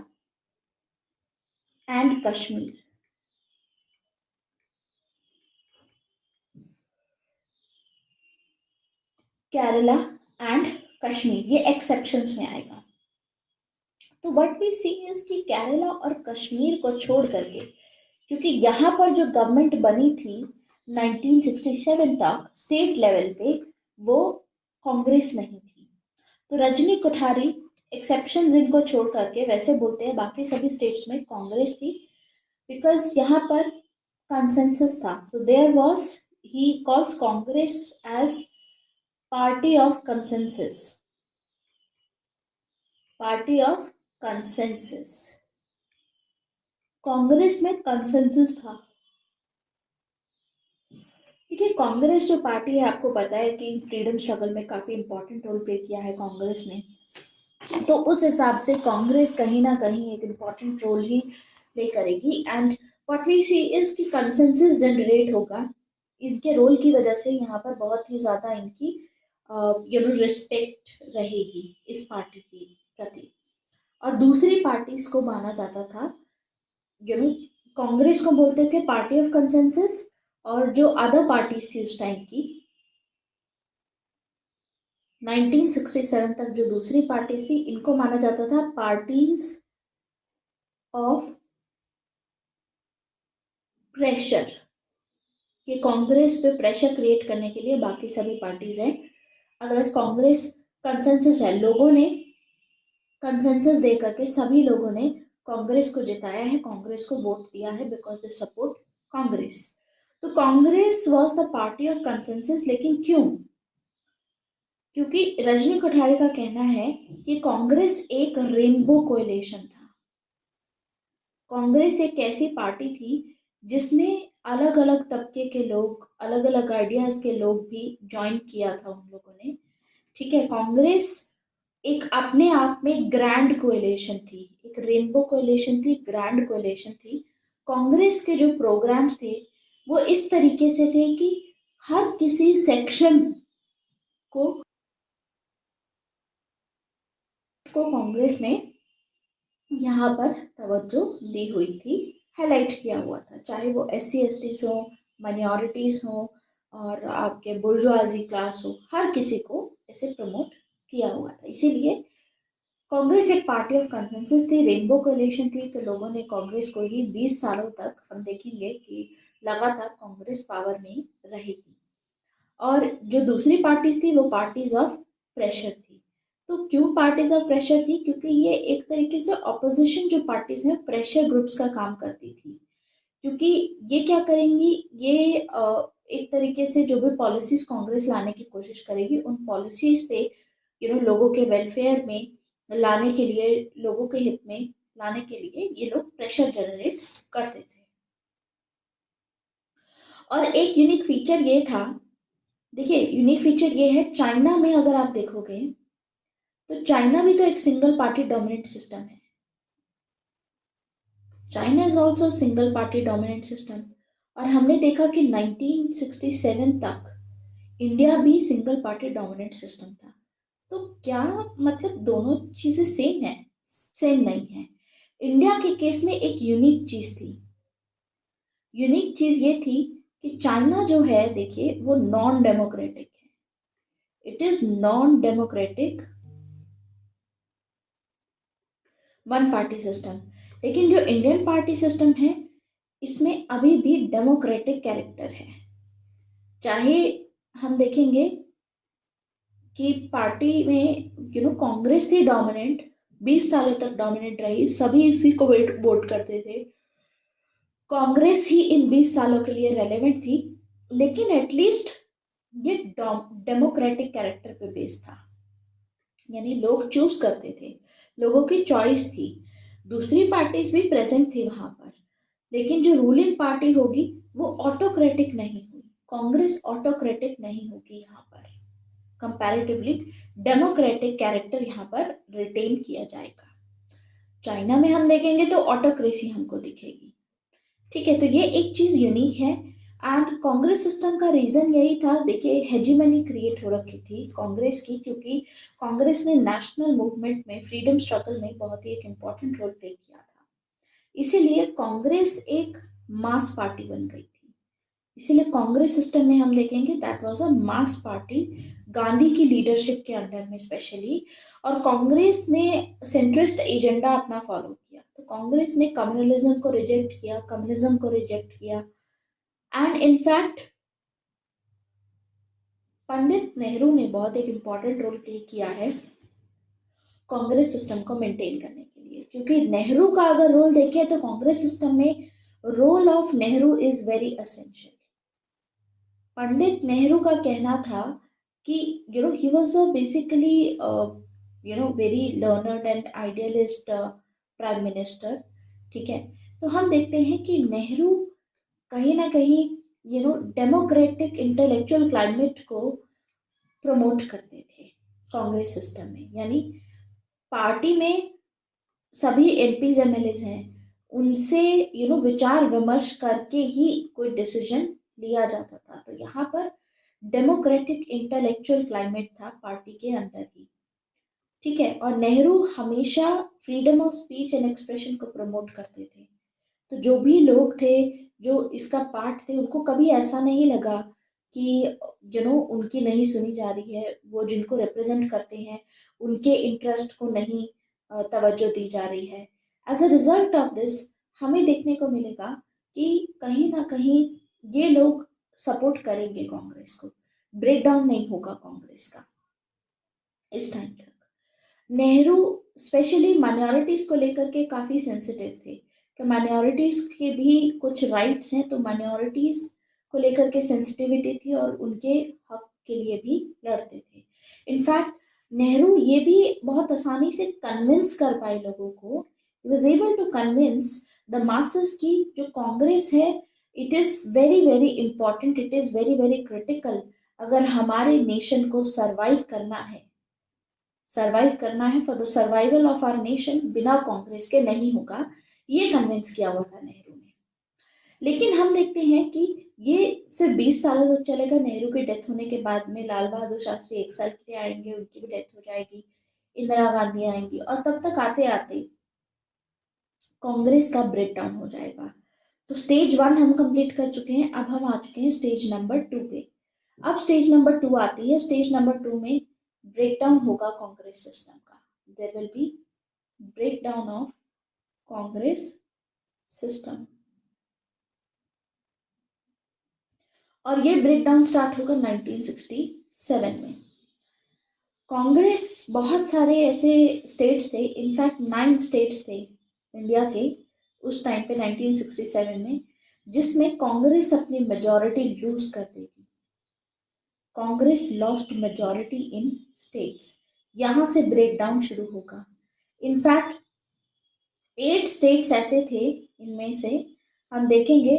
एंड कश्मीर। केरला एंड कश्मीर ये एक्सेप्शंस में आएगा। तो व्हाट वी सी इज कि केरला और कश्मीर को छोड़ करके, क्योंकि यहाँ पर जो गवर्नमेंट बनी थी 1967 तक स्टेट लेवल पे, वो कांग्रेस नहीं थी। तो रजनी कोठारी एक्सेप्शन इनको छोड़ करके वैसे बोलते हैं बाकी सभी स्टेट्स में कांग्रेस थी, बिकॉज यहाँ पर कंसेंसस था। So there was, he calls Congress as party of consensus, party of consensus. Congress में कंसेंसस था। देखिए कांग्रेस जो पार्टी है, आपको पता है कि फ्रीडम स्ट्रगल में काफी इंपॉर्टेंट रोल प्ले किया है कांग्रेस ने, तो उस हिसाब से कांग्रेस कहीं ना कहीं एक इम्पॉर्टेंट रोल ही प्ले करेगी। And what we see is कि कंसेंसस जनरेट होगा, इनके रोल की वजह से यहाँ पर बहुत ही ज्यादा इनकी रिस्पेक्ट रहेगी इस पार्टी के प्रति। और दूसरी पार्टीज को माना जाता था, कांग्रेस को बोलते थे पार्टी ऑफ कंसेंसस, और जो अदर पार्टीज थी उस टाइम की 1967 तक जो दूसरी पार्टीज थी, इनको माना जाता था पार्टीज ऑफ प्रेशर, कि कांग्रेस पे प्रेशर क्रिएट करने के लिए बाकी सभी पार्टीज हैं। अदरवाइज कांग्रेस कंसेंसस है, लोगों ने कंसेंसस दे करके सभी लोगों ने कांग्रेस को जिताया है, कांग्रेस को वोट दिया है, बिकॉज दे सपोर्ट कांग्रेस। तो Congress was the party of consensus. लेकिन क्यों? क्योंकि रजनी कोठारी का कहना है कि कांग्रेस एक रेनबो कोएलिशन था। कांग्रेस एक ऐसी पार्टी थी जिसमें अलग अलग तबके के लोग, अलग अलग आइडियाज के लोग भी ज्वाइन किया था उन लोगों ने। ठीक है, कांग्रेस एक अपने आप में ग्रैंड कोएलिशन थी, एक रेनबो कोएलिशन थी, ग्रैंड कोएलिशन थी। कांग्रेस के जो प्रोग्राम्स थे वो इस तरीके से थे कि हर किसी सेक्शन को कांग्रेस ने यहाँ पर तवज्जो दी हुई थी, हाईलाइट किया हुआ था, चाहे वो SC ST हो, माइनॉरिटीज हो, और आपके बुर्जुआजी क्लास हो, हर किसी को ऐसे प्रमोट किया हुआ था। इसीलिए कांग्रेस एक पार्टी ऑफ कंसेंसस थी, रेनबो कोalition थी। तो लोगों ने कांग्रेस को ही 20 सालों तक, हम देखेंगे कि लगातार कांग्रेस पावर में ही रहेगी। और जो दूसरी पार्टीज थी वो पार्टीज ऑफ प्रेशर थी। तो क्यों पार्टीज ऑफ प्रेशर थी? क्योंकि ये एक तरीके से ऑपोजिशन जो पार्टीज हैं प्रेशर ग्रुप्स का काम करती थी। क्योंकि ये क्या करेंगी, ये एक तरीके से जो भी पॉलिसीज कांग्रेस लाने की कोशिश करेगी उन पॉलिसीज पे लोगों के वेलफेयर में लाने के लिए, लोगों के हित में लाने के लिए ये लोग प्रेशर जनरेट करते थे। और एक यूनिक फीचर ये था, देखिए यूनिक फीचर ये है, चाइना में अगर आप देखोगे तो चाइना भी तो एक सिंगल पार्टी डोमिनेंट सिस्टम है। China is also single party dominant system. और हमने देखा कि 1967 तक इंडिया भी सिंगल पार्टी डोमिनेंट सिस्टम था। तो क्या मतलब दोनों चीजें सेम है? सेम नहीं है। इंडिया के केस में एक यूनिक चीज थी। यूनिक चीज ये थी कि चाइना जो है, देखिए, वो नॉन डेमोक्रेटिक है। It is non democratic one party system. लेकिन जो इंडियन पार्टी सिस्टम है इसमें अभी भी डेमोक्रेटिक कैरेक्टर है। चाहे हम देखेंगे कि पार्टी में कांग्रेस थी डोमिनेंट, 20 सालों तक डोमिनेंट रही, सभी इसी को वोट करते थे, कांग्रेस ही इन 20 सालों के लिए रेलेवेंट थी। लेकिन एटलीस्ट ये डेमोक्रेटिक कैरेक्टर पे बेस्ड था, यानी लोग चूज करते थे, लोगों की चॉइस थी। दूसरी पार्टीज भी प्रेजेंट थी वहां पर, लेकिन जो रूलिंग पार्टी होगी वो ऑटोक्रेटिक नहीं हुई। कांग्रेस ऑटोक्रेटिक नहीं होगी यहाँ पर, कंपैरेटिवली डेमोक्रेटिक कैरेक्टर यहाँ पर रिटेन किया जाएगा। चाइना में हम देखेंगे तो ऑटोक्रेसी हमको दिखेगी। ठीक है, तो ये एक चीज यूनिक है। एंड कांग्रेस सिस्टम का रीजन यही था, देखिए हेजीमनी क्रिएट हो रखी थी कांग्रेस की, क्योंकि कांग्रेस ने नेशनल मूवमेंट में, फ्रीडम स्ट्रगल में बहुत ही एक इम्पोर्टेंट रोल प्ले किया था। इसीलिए कांग्रेस एक मास पार्टी बन गई थी। इसीलिए कांग्रेस सिस्टम में हम देखेंगे that was a mass party, Gandhi की लीडरशिप के अंडर में स्पेशली। और कांग्रेस ने सेंट्रिस्ट एजेंडा अपना फॉलो किया। तो कांग्रेस ने कम्युनलिज्म को रिजेक्ट किया, कम्युनिज्म को रिजेक्ट किया। एंड इनफैक्ट पंडित नेहरू ने बहुत एक इम्पॉर्टेंट रोल प्ले किया है कांग्रेस सिस्टम को मेंटेन करने के लिए। क्योंकि नेहरू का अगर रोल देखें तो कांग्रेस सिस्टम में role of Nehru is very essential. Pandit Nehru का कहना था कि he was a basically very learned and idealist prime minister. ठीक है, तो हम देखते हैं कि नेहरू कहीं ना कहीं डेमोक्रेटिक इंटेलेक्चुअल क्लाइमेट को प्रमोट करते थे कांग्रेस सिस्टम में। यानी पार्टी में सभी एमपीज एमएलएज हैं, उनसे विचार विमर्श करके ही कोई डिसीजन लिया जाता था। तो यहाँ पर डेमोक्रेटिक इंटेलेक्चुअल क्लाइमेट था पार्टी के अंदर ही। ठीक है, और नेहरू हमेशा freedom of speech and expression को प्रमोट करते थे। तो जो भी लोग थे जो इसका पार्ट थे, उनको कभी ऐसा नहीं लगा कि उनकी नहीं सुनी जा रही है, वो जिनको रिप्रेजेंट करते हैं उनके इंटरेस्ट को नहीं तवज्जो दी जा रही है। As a result of this हमें देखने को मिलेगा कि कहीं ना कहीं ये लोग सपोर्ट करेंगे कांग्रेस को, ब्रेक डाउन नहीं होगा कांग्रेस का इस टाइम तक। नेहरू स्पेशली माइनॉरिटीज को लेकर के काफी सेंसिटिव थे कि माइनॉरिटीज के भी कुछ राइट्स हैं, तो माइनॉरिटीज को लेकर के सेंसिटिविटी थी और उनके हक के लिए भी लड़ते थे। इनफैक्ट नेहरू ये भी बहुत आसानी से कन्विंस कर पाए लोगों को, he was able to convince the masses की जो कांग्रेस है it is very very important, it is very very critical. अगर हमारे नेशन को सरवाइव करना है for the survival of our nation, बिना कांग्रेस के नहीं होगा, ये कन्विंस किया हुआ था नेहरू ने। लेकिन हम देखते हैं कि ये सिर्फ 20 सालों तक चलेगा। नेहरू की डेथ होने के बाद में लाल बहादुर शास्त्री 1 साल के लिए आएंगे, उनकी भी डेथ हो जाएगी, इंदिरा गांधी आएंगी और तब तक आते आते कांग्रेस का ब्रेक डाउन हो जाएगा। तो स्टेज 1 हम कंप्लीट कर चुके हैं, अब हम आ चुके हैं स्टेज नंबर 2 पे। अब स्टेज नंबर 2 आती है। स्टेज नंबर 2 में ब्रेक डाउन होगा कांग्रेस सिस्टम का। There will be break down of Congress system, और ये ब्रेक डाउन स्टार्ट होगा 1967 में। कांग्रेस बहुत सारे ऐसे स्टेट्स थे, इनफैक्ट 9 स्टेट्स थे इंडिया के उस टाइम पे 1967 में, जिसमें कांग्रेस अपनी मेजोरिटी लूज कर दी थी। Congress lost majority in states, यहां से ब्रेक डाउन शुरू होगा। इनफैक्ट 8 स्टेट्स ऐसे थे, इनमें से हम देखेंगे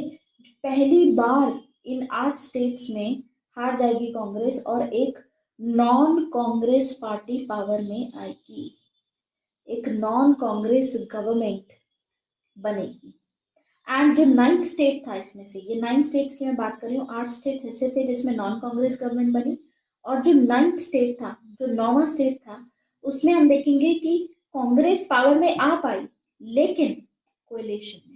पहली बार इन 8 स्टेट्स में हार जाएगी कांग्रेस और एक नॉन कांग्रेस पार्टी पावर में आएगी, एक नॉन कांग्रेस गवर्नमेंट बनेगी। एंड जो 9th स्टेट था, इसमें से ये 9 स्टेट्स की मैं बात कर रही हूँ, 8 स्टेट ऐसे थे जिसमें नॉन कांग्रेस गवर्नमेंट बनी, और जो 9th स्टेट था, जो 9वां स्टेट था, उसमें हम देखेंगे कि कांग्रेस पावर में आ पाई लेकिन कोएलिशन में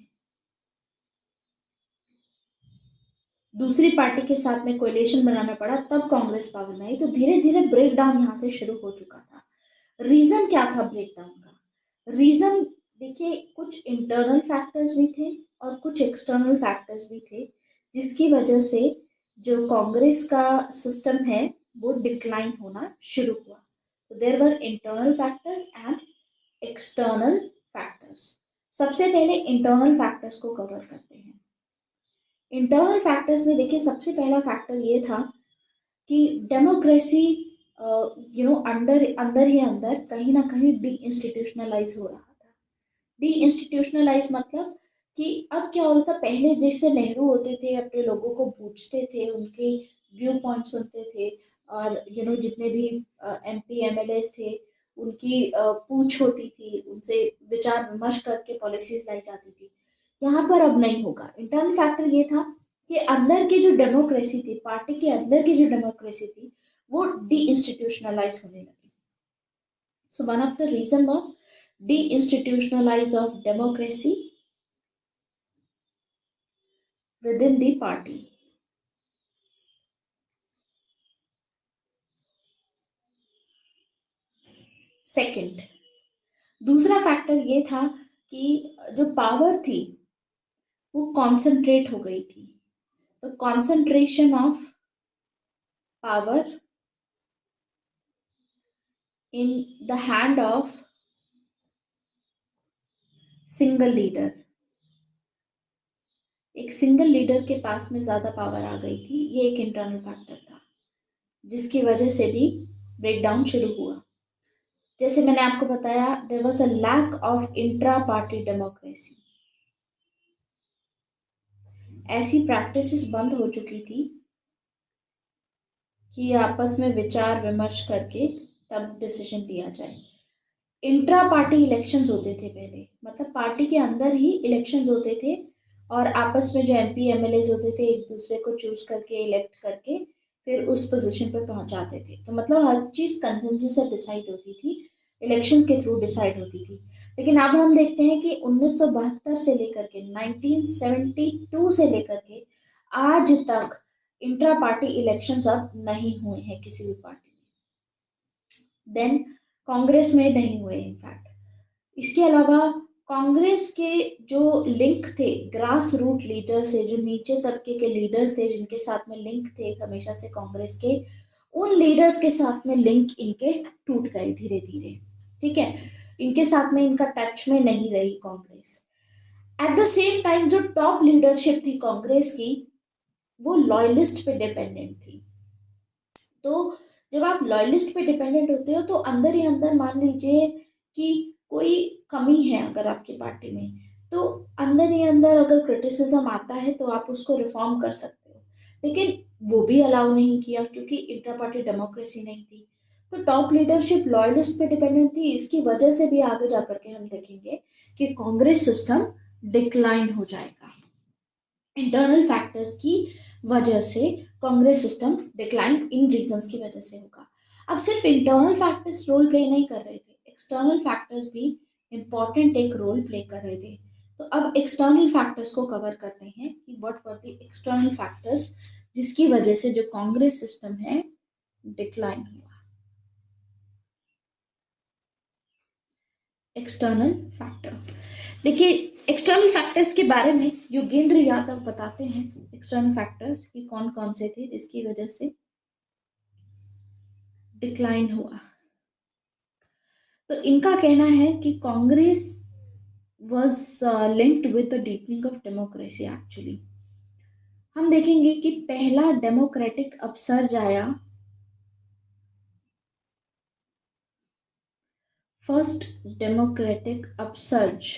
दूसरी पार्टी के साथ में कोएलिशन बनाना पड़ा, तब कांग्रेस पावर में आई। तो धीरे धीरे ब्रेक डाउन यहाँ से शुरू हो चुका था। रीजन क्या था ब्रेक डाउन का? रीजन देखिए, कुछ इंटरनल फैक्टर्स भी थे और कुछ एक्सटर्नल फैक्टर्स भी थे, जिसकी वजह से जो कांग्रेस का सिस्टम है वो डिक्लाइन होना शुरू हुआ। तो there were internal factors and external factors. सबसे पहले इंटरनल फैक्टर्स को कवर करते हैं। इंटरनल फैक्टर्स में देखिए, सबसे पहला फैक्टर ये था कि डेमोक्रेसी अंदर अंदर ही अंदर कहीं ना कहीं डी इंस्टीट्यूशनलाइज हो रहा था। डी इंस्टीट्यूशनलाइज मतलब कि अब क्या हो रहा था, पहले जैसे नेहरू होते थे अपने लोगों को पूछते थे, उनके व्यू पॉइंट सुनते थे, और जितने भी एमपी एमएलए थे उनकी पूछ होती थी, उनसे विचार विमर्श करके पॉलिसीज लाई जाती थी। यहाँ पर अब नहीं होगा। इंटरनल फैक्टर ये था कि अंदर की जो डेमोक्रेसी थी, पार्टी के अंदर की जो डेमोक्रेसी थी, वो डी इंस्टीट्यूशनलाइज होने लगी। So one of the reason was deinstitutionalise of democracy within the party. Second, दूसरा फैक्टर ये था कि जो पावर थी वो कॉन्सेंट्रेट हो गई थी। तो concentration of power in the hand of single leader, एक सिंगल लीडर के पास में ज्यादा पावर आ गई थी। ये एक इंटरनल फैक्टर था जिसकी वजह से भी ब्रेकडाउन शुरू हुआ। जैसे मैंने आपको बताया, there was a lack of intra party democracy. ऐसी प्रैक्टिसेस बंद हो चुकी थी कि आपस में विचार विमर्श करके तब डिसीजन लिया जाए। इंट्रा पार्टी इलेक्शंस होते थे पहले, मतलब पार्टी के अंदर ही इलेक्शंस होते थे और आपस में जो एमपी एमएलए होते थे एक दूसरे को चूज करके इलेक्ट करके फिर उस पोजीशन पर पहुंचाते थे। तो मतलब हर चीज कंसेंसस से डिसाइड होती थी, इलेक्शन के थ्रू डिसाइड होती थी। लेकिन अब हम देखते हैं कि 1972 से लेकर के 1972 से लेकर के आज तक इंट्रा पार्टी इलेक्शंस अब नहीं हुए हैं किसी भी पार्टी में। देन कांग्रेस में नहीं हुए इनफैक्ट। इसके अलावा कांग्रेस के जो लिंक थे ग्रास रूट लीडर से, जो नीचे तबके के लीडर्स थे जिनके साथ में लिंक थे हमेशा से कांग्रेस के, उन लीडर्स के साथ में लिंक इनके टूट गए धीरे धीरे। ठीक है, इनके साथ में इनका टच में नहीं रही Congress. At the same time जो टॉप लीडरशिप थी कांग्रेस की, वो लॉयलिस्ट पे डिपेंडेंट थी। तो जब आप लॉयलिस्ट पे डिपेंडेंट होते हो तो अंदर ही अंदर मान लीजिए कि कोई कमी है अगर आपकी पार्टी में, तो अंदर ही अंदर अगर क्रिटिसिज्म आता है तो आप उसको रिफॉर्म कर सकते हो। लेकिन वो भी अलाउ नहीं किया क्योंकि इंटर पार्टी डेमोक्रेसी नहीं थी। तो टॉप लीडरशिप लॉयलिस्ट पे डिपेंडेंट थी, इसकी वजह से भी आगे जाकर के हम देखेंगे कि कांग्रेस सिस्टम डिक्लाइन हो जाएगा। इंटरनल फैक्टर्स की वजह से Congress system decline in reasons की वजह से होगा। अब सिर्फ इंटरनल फैक्टर्स रोल प्ले नहीं कर रहे थे, एक्सटर्नल फैक्टर्स भी इंपॉर्टेंट एक रोल प्ले कर रहे थे। तो अब एक्सटर्नल फैक्टर्स को कवर करते हैं कि what were the external factors जिसकी वजह से जो कांग्रेस सिस्टम है डिक्लाइन हुआ। एक्सटर्नल फैक्टर, देखिए एक्सटर्नल फैक्टर्स के बारे में योगेंद्र यादव बताते हैं एक्सटर्नल फैक्टर्स कि कौन कौन से थे जिसकी वजह से डिक्लाइन हुआ। तो इनका कहना है कि Congress was linked with the deepening of democracy. Actually हम देखेंगे कि पहला डेमोक्रेटिक अपसर्ज आया, फर्स्ट डेमोक्रेटिक अपसर्ज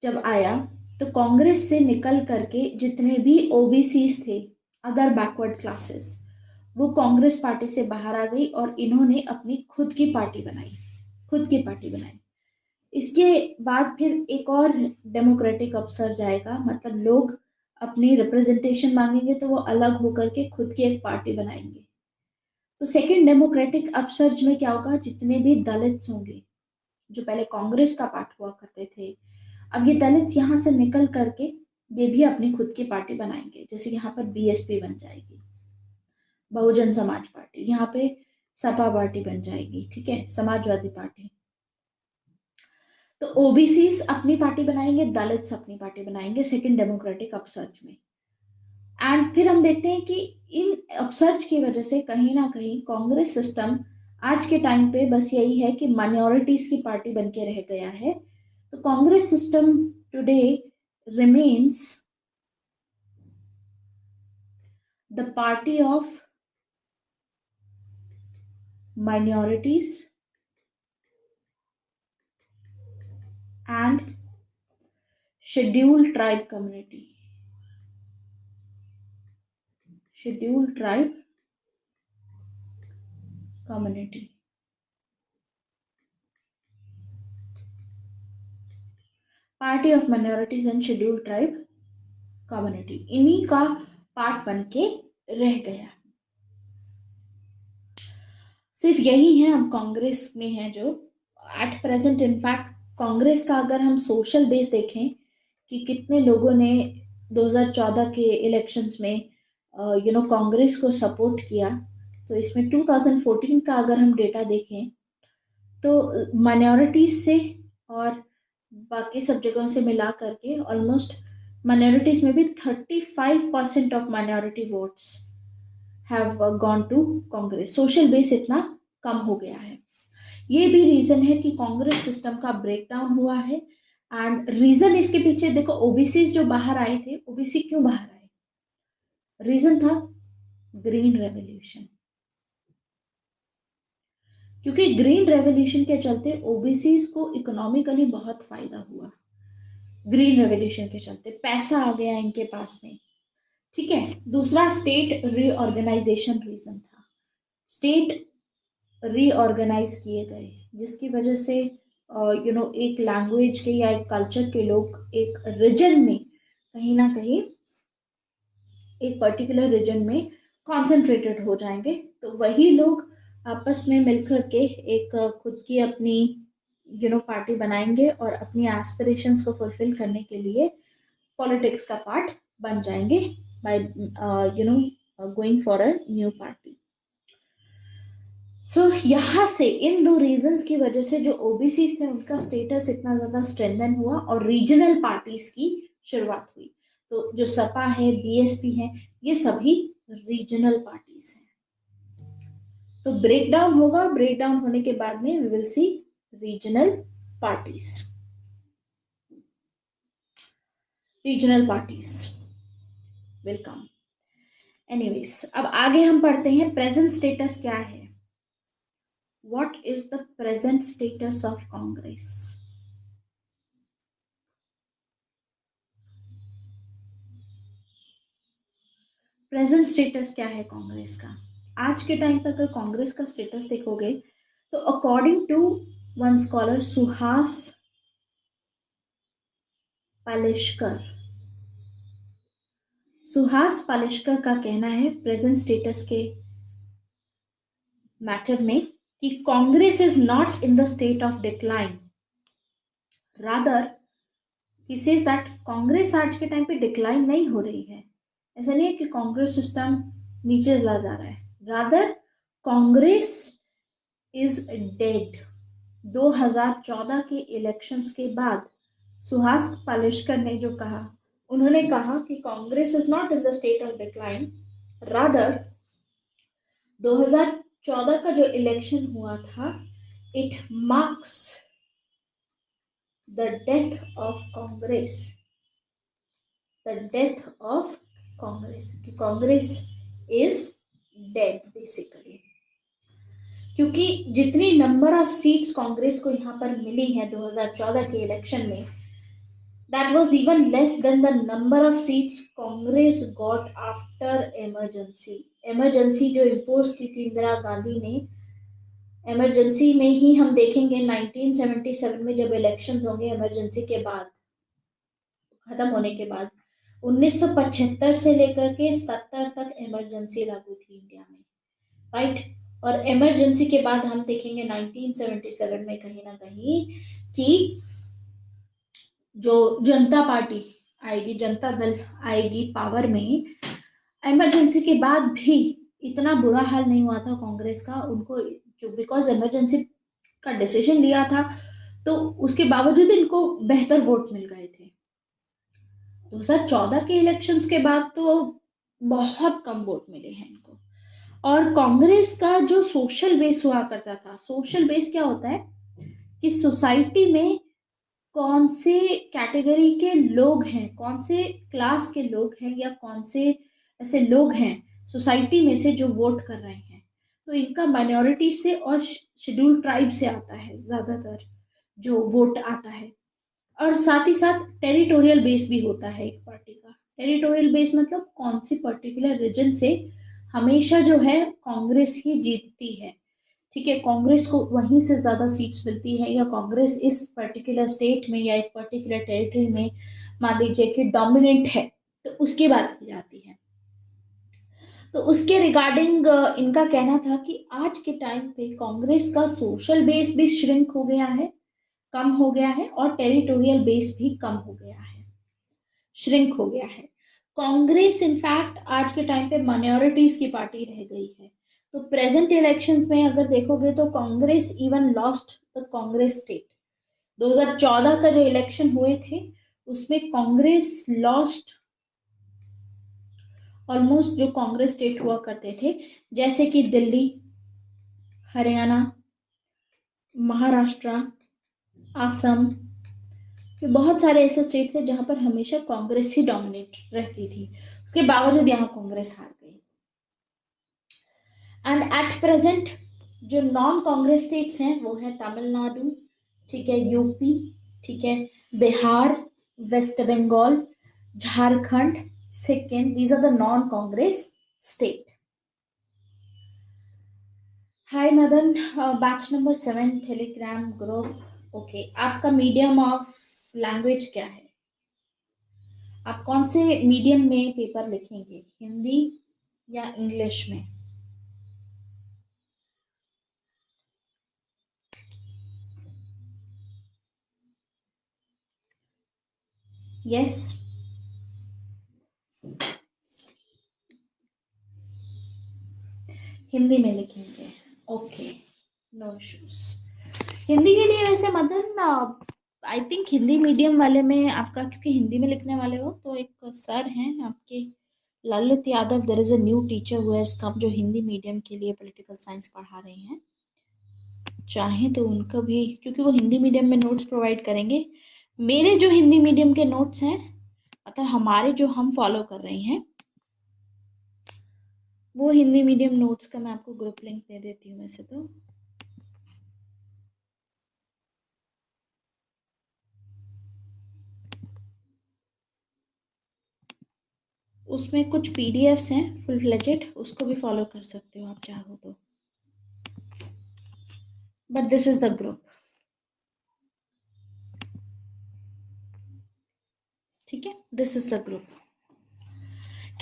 जब आया तो कांग्रेस से निकल करके जितने भी ओबीसीज थे, अदर बैकवर्ड क्लासेस, वो कांग्रेस पार्टी से बाहर आ गई और इन्होंने अपनी खुद की पार्टी बनाई, खुद की पार्टी बनाई। इसके बाद फिर एक और डेमोक्रेटिक अपसर्ज आएगा, मतलब लोग अपनी रिप्रेजेंटेशन मांगेंगे तो वो अलग होकर के खुद की एक पार्टी बनाएंगे। तो सेकेंड डेमोक्रेटिक अपसर्ज में क्या होगा, जितने भी दलित्स होंगे जो पहले कांग्रेस का पार्ट हुआ करते थे, अब ये दलित्स यहाँ से निकल करके ये भी अपनी खुद की पार्टी बनाएंगे। जैसे यहाँ पर बीएसपी बन जाएगी, बहुजन समाज पार्टी, यहाँ पे सपा पार्टी बन जाएगी, ठीक है, समाजवादी पार्टी। तो ओबीसी अपनी पार्टी बनाएंगे, दलित्स अपनी पार्टी बनाएंगे सेकंड डेमोक्रेटिक अपसर्ज में। एंड फिर हम देखते हैं कि इन अपसर्ज की वजह से कहीं ना कहीं कांग्रेस सिस्टम आज के टाइम पे बस यही है कि माइनॉरिटीज की पार्टी बन के रह गया है। तो Congress system today remains the party of minorities and scheduled tribe community, scheduled tribe community, party of minorities and scheduled tribe community, इन्हीं का पार्ट बन के रह गया। सिर्फ यही है अब कांग्रेस में है जो एट प्रेजेंट। इनफैक्ट कांग्रेस का अगर हम सोशल बेस देखें कि कितने लोगों ने 2014 के इलेक्शंस में कांग्रेस को सपोर्ट किया, तो इसमें 2014 का अगर हम डेटा देखें तो माइनॉरिटीज से और बाकी सब जगहों से मिला करके ऑलमोस्ट माइनॉरिटीज में भी 35% of minority votes have gone to Congress. Social base इतना कम हो गया है, ये भी रीजन है कि कांग्रेस सिस्टम का ब्रेकडाउन हुआ है। एंड रीजन इसके पीछे देखो, ओबीसी जो बाहर आए थे, ओबीसी क्यों बाहर आए, रीजन था ग्रीन रेवोल्यूशन। क्योंकि ग्रीन रेवोल्यूशन के चलते ओबीसी को इकोनॉमिकली बहुत फायदा हुआ, ग्रीन रेवोल्यूशन के चलते पैसा आ गया इनके पास में, ठीक है। दूसरा स्टेट रीऑर्गेनाइजेशन रीजन था, स्टेट रीऑर्गेनाइज किए गए जिसकी वजह से एक लैंग्वेज के या एक कल्चर के लोग एक रीजन में कहीं ना कहीं एक पर्टिकुलर रीजन में कॉन्सेंट्रेटेड हो जाएंगे। तो वही लोग आपस में मिलकर के एक खुद की अपनी पार्टी बनाएंगे और अपनी एस्पिरेशंस को फुलफिल करने के लिए पॉलिटिक्स का पार्ट बन जाएंगे by going for a new party. So यहाँ से इन दो रीजंस की वजह से जो ओबीसी थे उनका स्टेटस इतना ज्यादा स्ट्रेंथन हुआ और रीजनल पार्टीज की शुरुआत हुई। तो जो सपा है, बीएसपी है, ये सभी रीजनल पार्टीज हैं। तो ब्रेक डाउन होगा, ब्रेक डाउन होने के बाद में we will see regional parties. Regional parties will come. Anyways, अब आगे हम पढ़ते हैं प्रेजेंट स्टेटस क्या है। What is the present status of Congress? Present status क्या है कांग्रेस का? आज के टाइम पर अगर कांग्रेस का स्टेटस देखोगे तो according to one scholar Suhas Palshikar, Suhas Palshikar का कहना है प्रेजेंट स्टेटस के मैटर में कि Congress is not in the state of decline, rather he says that Congress आज के टाइम पे डिक्लाइन नहीं हो रही है। ऐसा नहीं है कि कांग्रेस सिस्टम नीचे चला जा रहा है, रादर कांग्रेस इज डेड। 2014 के इलेक्शंस के बाद सुहास पालेशकर ने जो कहा, उन्होंने कहा कि Congress is not in the state of decline, rather 2014 का जो इलेक्शन हुआ था it marks the death of Congress, the death of Congress, कि कांग्रेस इज डेड बेसिकली। क्योंकि जितनी नंबर ऑफ सीट्स कांग्रेस को यहाँ पर मिली है 2014 के इलेक्शन में, that was even less than the number of seats Congress got after emergency। emergency जो इम्पोज की थी इंदिरा गांधी ने, इमरजेंसी में ही हम देखेंगे 1977 में जब इलेक्शंस होंगे इमरजेंसी के बाद, खत्म होने के बाद 1975 से लेकर के 70 तक इमरजेंसी लागू थी इंडिया में, राइट। और इमरजेंसी के बाद हम देखेंगे 1977 में कहीं ना कहीं कि जो जनता पार्टी आएगी, जनता दल आएगी पावर में। इमरजेंसी के बाद भी इतना बुरा हाल नहीं हुआ था कांग्रेस का, उनको बिकॉज इमरजेंसी का डिसीजन लिया था, तो उसके बावजूद इनको बेहतर वोट मिल गए थे। 2014 के इलेक्शंस के बाद तो बहुत कम वोट मिले हैं इनको। और कांग्रेस का जो सोशल बेस हुआ करता था, सोशल बेस क्या होता है कि सोसाइटी में कौन से कैटेगरी के लोग हैं, कौन से क्लास के लोग हैं, या कौन से ऐसे लोग हैं सोसाइटी में से जो वोट कर रहे हैं, तो इनका माइनॉरिटी से और शेड्यूल ट्राइब से आता है ज्यादातर जो वोट आता है। और साथ ही साथ टेरिटोरियल बेस भी होता है एक पार्टी का। टेरिटोरियल बेस मतलब कौन सी पर्टिकुलर रीजन से हमेशा जो है कांग्रेस ही जीतती है, ठीक है, कांग्रेस को वहीं से ज्यादा सीट्स मिलती है, या कांग्रेस इस पर्टिकुलर स्टेट में या इस पर्टिकुलर टेरिटरी में मान लीजिए कि डोमिनेंट है, तो उसकी बात की जाती है। तो उसके रिगार्डिंग इनका कहना था कि आज के टाइम पे कांग्रेस का सोशल बेस भी श्रिंक हो गया है, कम हो गया है, और टेरिटोरियल बेस भी कम हो गया है, श्रिंक हो गया है। कांग्रेस इनफैक्ट आज के टाइम पे माइनॉरिटीज की पार्टी रह गई है। तो प्रेजेंट इलेक्शन में अगर देखोगे तो Congress even lost the Congress state. 2014 का जो इलेक्शन हुए थे उसमें कांग्रेस लॉस्ट ऑलमोस्ट जो कांग्रेस स्टेट हुआ करते थे, जैसे कि दिल्ली, हरियाणा, महाराष्ट्र, असम, कि बहुत सारे ऐसे स्टेट थे जहां पर हमेशा कांग्रेस ही डोमिनेट रहती थी, उसके बावजूद यहाँ कांग्रेस हार गई। एंड एट प्रेजेंट जो नॉन कांग्रेस स्टेट्स हैं वो है तमिलनाडु, ठीक है, यूपी, ठीक है, Bihar, West Bengal, Jharkhand, Sikkim, these are the non Congress state. Hi Madan, batch number 7 Telegram group. Okay, आपका मीडियम ऑफ लैंग्वेज क्या है? आप कौन से मीडियम में पेपर लिखेंगे, हिंदी या इंग्लिश में? यस, हिंदी में लिखेंगे। Okay, no issues. हिंदी के लिए वैसे Madan, I think Hindi medium वाले में आपका, क्योंकि हिंदी में लिखने वाले हो, तो एक सर हैं आपके Lalit Yadav, there is a new teacher who has come, जो हिंदी मीडियम के लिए पॉलिटिकल साइंस पढ़ा रहे हैं। चाहें तो उनका भी, क्योंकि वो हिंदी मीडियम में नोट्स प्रोवाइड करेंगे। मेरे जो हिंदी मीडियम के नोट्स हैं, मतलब हमारे जो हम फॉलो कर रहे हैं, वो हिंदी मीडियम नोट्स का मैं आपको ग्रुप लिंक दे देती हूँ वैसे तो। उसमें कुछ पीडीएफ्स हैं फुल फ्लेजेड, उसको भी फॉलो कर सकते हो आप चाहो तो। But this is the group. ठीक है, दिस इज द ग्रुप।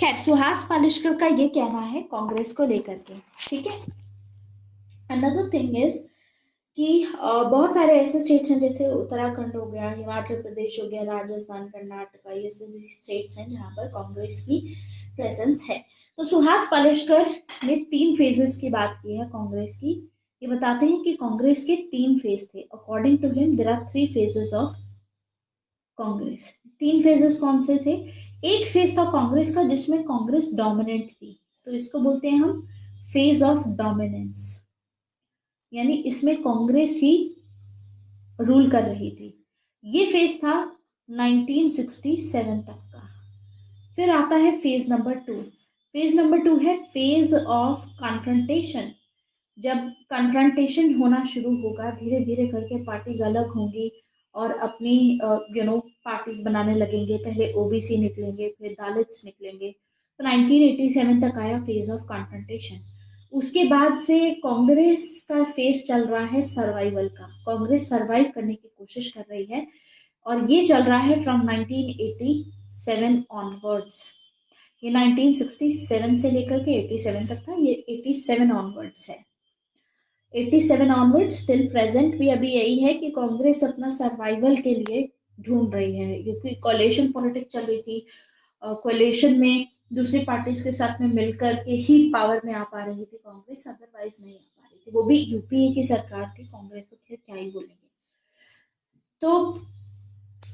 खैर, सुहास पालिशकर का ये कहना है कांग्रेस को लेकर के। ठीक है, अनदर थिंग इज कि बहुत सारे ऐसे स्टेट्स हैं, जैसे उत्तराखंड हो गया, हिमाचल प्रदेश हो गया, राजस्थान, कर्नाटका, ये सभी स्टेट्स हैं जहाँ पर कांग्रेस की प्रेजेंस है। तो सुहास पालेशकर ने 3 फेजेस की बात की है कांग्रेस की। ये बताते हैं कि कांग्रेस के 3 फेज थे। According to him there are 3 phases of Congress. 3 phases कौन से थे? एक फेज था कांग्रेस का जिसमें कांग्रेस डोमिनेंट थी, तो इसको बोलते हैं हम फेज ऑफ डोमिनेंस, यानी इसमें कांग्रेस ही रूल कर रही थी। ये फेज था 1967 तक का। फिर आता है फेज नंबर 2। फेज नंबर 2 है फेज ऑफ कन्फ्रंटेशन। जब कन्फ्रंटेशन होना शुरू होगा, धीरे धीरे करके पार्टीज अलग होंगी और अपनी पार्टीज बनाने लगेंगे। पहले ओबीसी निकलेंगे, फिर दलित्स निकलेंगे। तो 1987 तक आया फेज ऑफ कन्फ्रंटेशन। उसके बाद से कांग्रेस का फेज चल रहा है सर्वाइवल का। कांग्रेस सर्वाइव करने की कोशिश कर रही है, और ये चल रहा है फ्रॉम 1987 ऑनवर्ड्स। ये 1967 से लेकर के 87 तक था, ये 87 ऑनवर्ड्स है। 87 ऑनवर्ड्स टिल प्रेजेंट भी अभी यही है कि कांग्रेस अपना सर्वाइवल के लिए ढूंढ रही है, क्योंकि कोलेशन पॉलिटिक्स चल रही थी। कोलेशन में दूसरी पार्टीज के साथ में मिलकर के ही पावर में आ पा रही थी कांग्रेस, अदरवाइज नहीं आ पा रही थी। वो भी यूपीए की सरकार थी, कांग्रेस तो खैर क्या ही बोलेंगे। तो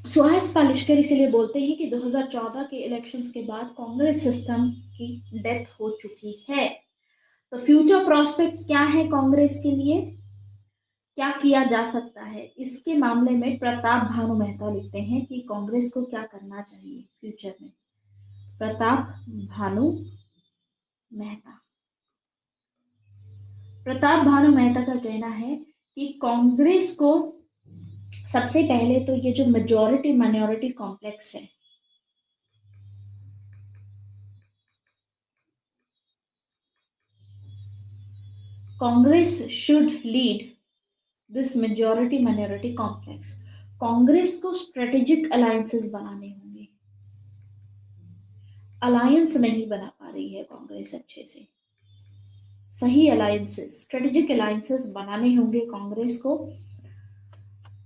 सुहास पालिशकर इसीलिए बोलते हैं कि 2014 के इलेक्शंस के बाद कांग्रेस सिस्टम की डेथ हो चुकी है। तो फ्यूचर प्रोस्पेक्ट्स क्या है कांग्रेस के लिए, क्या किया जा सकता है, इसके मामले में प्रताप भानु मेहता लिखते हैं कि कांग्रेस को क्या करना चाहिए फ्यूचर में। प्रताप भानु मेहता। प्रताप भानु मेहता का कहना है कि कांग्रेस को सबसे पहले तो ये जो मेजोरिटी माइनॉरिटी कॉम्प्लेक्स है, Congress should lead this majority minority complex. Congress को स्ट्रेटेजिक अलायंसेस बनाने होंगे। अलायंस नहीं बना पा रही है कांग्रेस अच्छे से। सही अलायंसेस, स्ट्रेटेजिक अलायंसेस बनाने होंगे कांग्रेस को।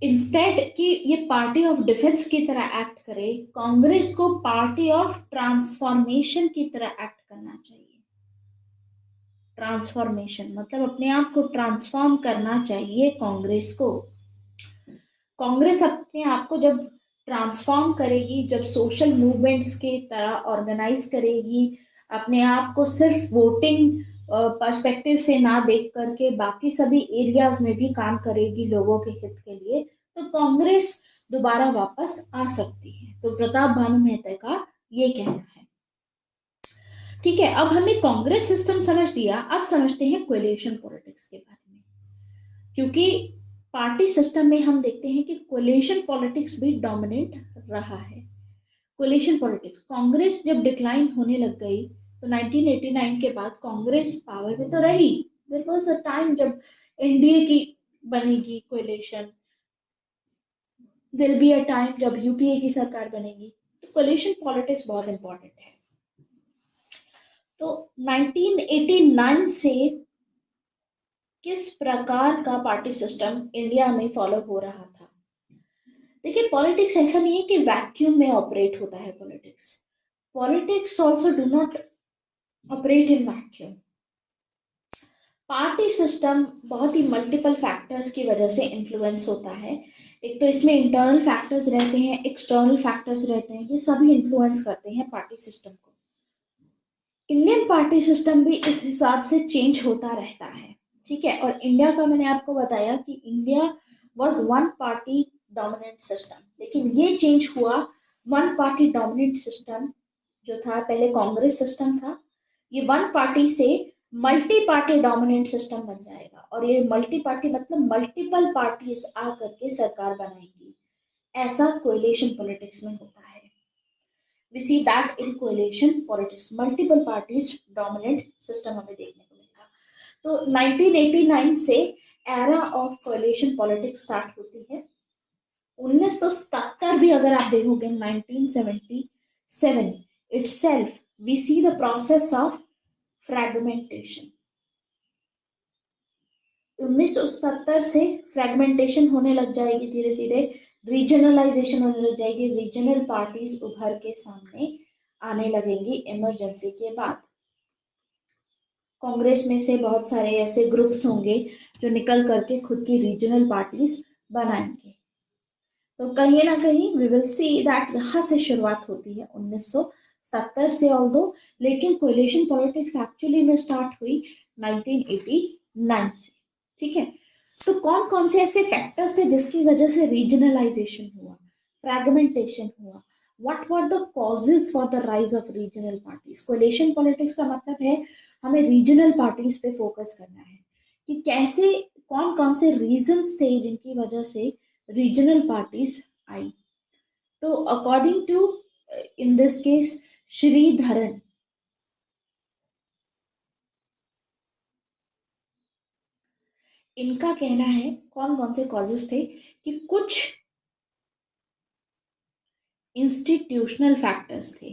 इंस्टेड कि ये पार्टी ऑफ डिफेंस की तरह एक्ट करे, कांग्रेस को पार्टी ऑफ ट्रांसफॉर्मेशन की तरह एक्ट करना चाहिए। ट्रांसफॉर्मेशन मतलब अपने आप को ट्रांसफॉर्म करना चाहिए कांग्रेस को। कांग्रेस अपने आप को जब ट्रांसफॉर्म करेगी, जब सोशल मूवमेंट्स की तरह ऑर्गेनाइज करेगी, अपने आप को सिर्फ वोटिंग पर्सपेक्टिव से ना देख करके बाकी सभी एरियाज में भी काम करेगी लोगों के हित के लिए, तो कांग्रेस दोबारा वापस आ सकती है। तो प्रताप भानु मेहता का ये कहना है। ठीक है, अब हमने कांग्रेस सिस्टम समझ लिया, अब समझते हैं कोएलिशन पॉलिटिक्स के बारे में। क्योंकि पार्टी सिस्टम में हम देखते हैं कि कोएलिशन पॉलिटिक्स भी डोमिनेट रहा है। कोएलिशन पॉलिटिक्स, कांग्रेस जब डिक्लाइन होने लग गई तो 1989 के बाद कांग्रेस पावर में तो रही। देयर वाज अ टाइम जब एनडीए की बनेगी coalition, there be a time जब यूपीए की सरकार बनेगी। तो कोएलिशन पॉलिटिक्स बहुत इंपॉर्टेंट है। तो 1989 से किस प्रकार का पार्टी सिस्टम इंडिया में फॉलो हो रहा था? देखिए, पॉलिटिक्स ऐसा नहीं है कि वैक्यूम में ऑपरेट होता है। Politics politics also do not operate in vacuum. Party system बहुत ही मल्टीपल फैक्टर्स की वजह से इन्फ्लुएंस होता है। एक तो इसमें इंटरनल फैक्टर्स रहते हैं, एक्सटर्नल फैक्टर्स रहते हैं, ये सभी इन्फ्लुएंस करते हैं पार्टी सिस्टम को। इंडियन पार्टी सिस्टम भी इस हिसाब से चेंज होता रहता है। ठीक है, और इंडिया का मैंने आपको बताया कि India was one party dominant system, लेकिन ये चेंज हुआ। वन पार्टी डोमिनेंट सिस्टम जो था पहले कांग्रेस सिस्टम था, ये वन पार्टी से मल्टी पार्टी डोमिनेंट सिस्टम बन जाएगा। और ये मल्टी पार्टी मतलब मल्टीपल पार्टीज आ करके सरकार बनाएंगी। ऐसा कोएलिशन पॉलिटिक्स में होता है। we see that in coalition politics multiple parties dominant system हमें देखने को मिलता। तो 1989 से era of coalition politics start होती है। 1977 भी अगर आप देखोगे 1977 itself we see the process of fragmentation। 1977 से फ्रेगमेंटेशन होने लग जाएगी, धीरे धीरे रीजनलाइजेशन होने लग जाएगी, रीजनल पार्टीज उभर के सामने आने लगेंगी इमरजेंसी के बाद। कांग्रेस में से बहुत सारे ऐसे ग्रुप्स होंगे जो निकल करके खुद की रीजनल पार्टीज बनाएंगे। तो कहीं ना कहीं वी विल सी दैट यहाँ से शुरुआत होती है 1970 से ऑल्दो, लेकिन कोएलिशन पॉलिटिक्स एक्चुअली में स्टार्ट हुई 1989 से। ठीक है, तो कौन कौन से ऐसे फैक्टर्स थे जिसकी वजह से रीजनलाइजेशन हुआ, फ्रैगमेंटेशन हुआ, what were the causes for the rise of regional parties. Coalition politics का मतलब है हमें रीजनल पार्टीज पे फोकस करना है कि कैसे, कौन कौन से रीजंस थे जिनकी वजह से रीजनल पार्टीज आई। तो according to in this case Sreedharan, इनका कहना है कौन कौन से कॉजेस थे कि कुछ इंस्टीट्यूशनल फैक्टर्स थे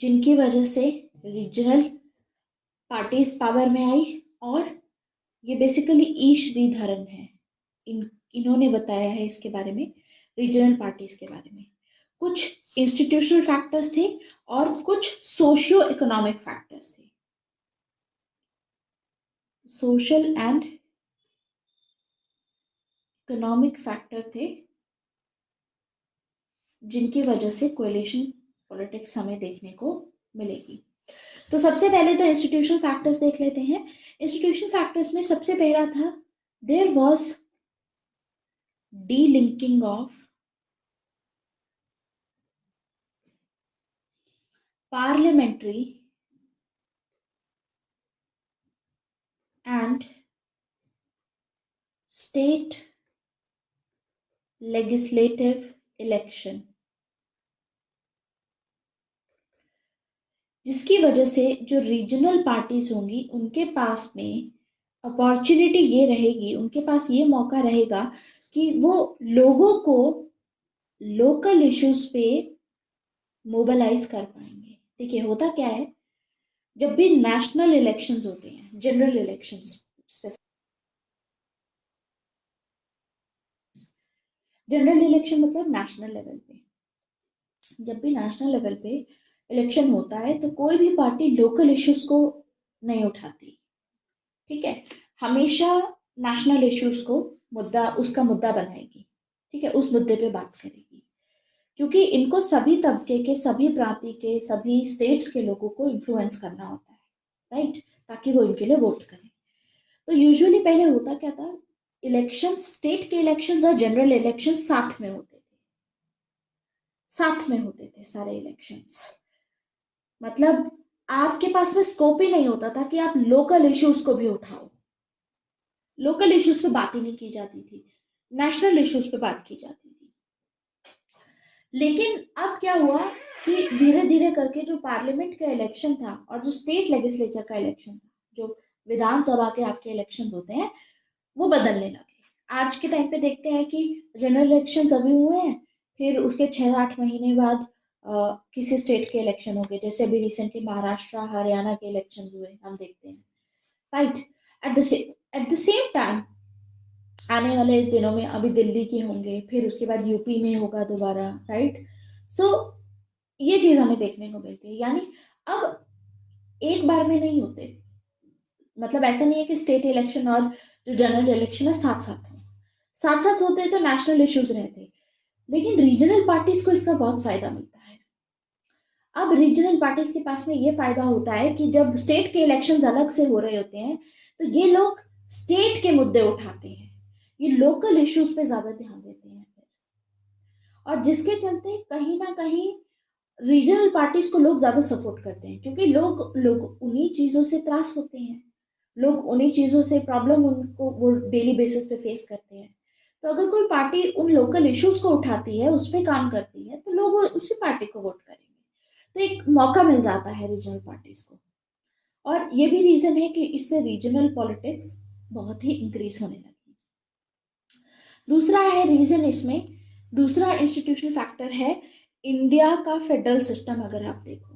जिनकी वजह से रीजनल पार्टीज पावर में आई। और ये बेसिकली ई श्रीधरन है, इन्होंने बताया है इसके बारे में, रीजनल पार्टीज के बारे में। कुछ इंस्टीट्यूशनल फैक्टर्स थे और कुछ सोशियो इकोनॉमिक फैक्टर्स थे, सोशल एंड इकोनॉमिक फैक्टर थे जिनकी वजह से कोएलिशन पॉलिटिक्स हमें देखने को मिलेगी। तो सबसे पहले तो इंस्टीट्यूशनल फैक्टर्स देख लेते हैं। इंस्टीट्यूशनल फैक्टर्स में सबसे पहला था there was delinking of parliamentary and state legislative election, जिसकी वजह से जो रीजनल पार्टीज होंगी उनके पास में अपॉर्चुनिटी ये रहेगी, उनके पास ये मौका रहेगा कि वो लोगों को लोकल इश्यूज पे मोबिलाइज कर पाएंगे। देखिए होता क्या है, जब भी नेशनल इलेक्शंस होते हैं, जनरल इलेक्शंस, जनरल इलेक्शन मतलब नेशनल लेवल पे, जब भी नेशनल लेवल पे इलेक्शन होता है तो कोई भी पार्टी लोकल इश्यूज को नहीं उठाती। ठीक है, हमेशा नेशनल इश्यूज को मुद्दा, उसका मुद्दा बनाएगी। ठीक है, उस मुद्दे पे बात करेगी, क्योंकि इनको सभी तबके के, सभी प्रांति के, सभी स्टेट्स के लोगों को इन्फ्लुएंस करना होता है, राइट, ताकि वो इनके लिए वोट करें। तो यूजुअली पहले होता क्या था, इलेक्शन, स्टेट के इलेक्शंस और जनरल इलेक्शन साथ में होते थे, साथ में होते थे सारे इलेक्शंस। मतलब आपके पास में स्कोप ही नहीं होता था कि आप लोकल इश्यूज को भी उठाओ। लोकल इश्यूज पे बात ही नहीं की जाती थी, नेशनल इश्यूज पे बात की जाती थी। लेकिन अब क्या हुआ कि धीरे धीरे करके जो पार्लियामेंट का इलेक्शन था और जो स्टेट लेजिस्लेचर का इलेक्शन था, जो विधानसभा के आपके इलेक्शन होते हैं, वो बदलने लगे। आज के टाइम पे देखते हैं कि जनरल इलेक्शन अभी हुए हैं, फिर उसके 6-8 महीने बाद किसी स्टेट के इलेक्शन हो गए, जैसे अभी रिसेंटली महाराष्ट्र हरियाणा के इलेक्शन हुए, हम देखते हैं, right. At the same time आने वाले दिनों में अभी दिल्ली के होंगे, फिर उसके बाद यूपी में होगा दोबारा, राइट। सो ये चीज हमें देखने को मिलती है। यानी अब एक बार में नहीं होते, मतलब ऐसा नहीं है कि स्टेट इलेक्शन और जो जनरल इलेक्शन है साथ साथ हो, साथ साथ होते तो नेशनल इश्यूज रहते, लेकिन रीजनल पार्टीज को इसका बहुत फायदा मिलता है। अब रीजनल पार्टीज के पास में ये फायदा होता है कि जब स्टेट के इलेक्शंस अलग से हो रहे होते हैं तो ये लोग स्टेट के मुद्दे उठाते हैं, ये लोकल इश्यूज पे ज्यादा ध्यान देते हैं, और जिसके चलते कहीं ना कहीं रीजनल पार्टीज को लोग ज्यादा सपोर्ट करते हैं, क्योंकि लोग लोग उन्हीं चीजों से त्रास होते हैं, लोग उन्हीं चीजों से प्रॉब्लम उनको वो डेली बेसिस पे फेस करते हैं। तो अगर कोई पार्टी उन लोकल इश्यूज को उठाती है, उस पर काम करती है, तो लोग उसी पार्टी को वोट करेंगे। तो एक मौका मिल जाता है रीजनल पार्टीज को, और ये भी रीजन है कि इससे रीजनल पॉलिटिक्स बहुत ही इंक्रीज होने लगी। दूसरा है रीजन इसमें, दूसरा इंस्टीट्यूशनल फैक्टर है इंडिया का फेडरल सिस्टम। अगर आप देखो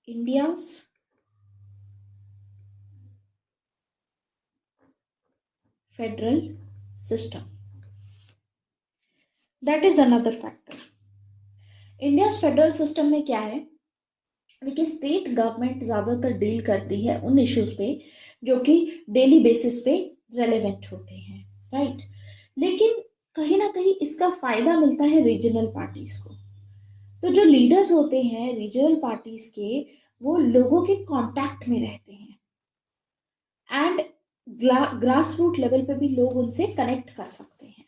India federal system, that is another factor. India federal system में क्या है, देखिए स्टेट गवर्नमेंट ज्यादातर डील करती है उन इश्यूज पे जो कि डेली बेसिस पे रेलेवेंट होते हैं, राइट। लेकिन कहीं ना कहीं इसका फायदा मिलता है रीजनल पार्टीज को। तो जो लीडर्स होते हैं रीजनल पार्टीज के, वो लोगों के कांटेक्ट में रहते हैं, एंड ग्रास रूट लेवल पे भी लोग उनसे कनेक्ट कर सकते हैं।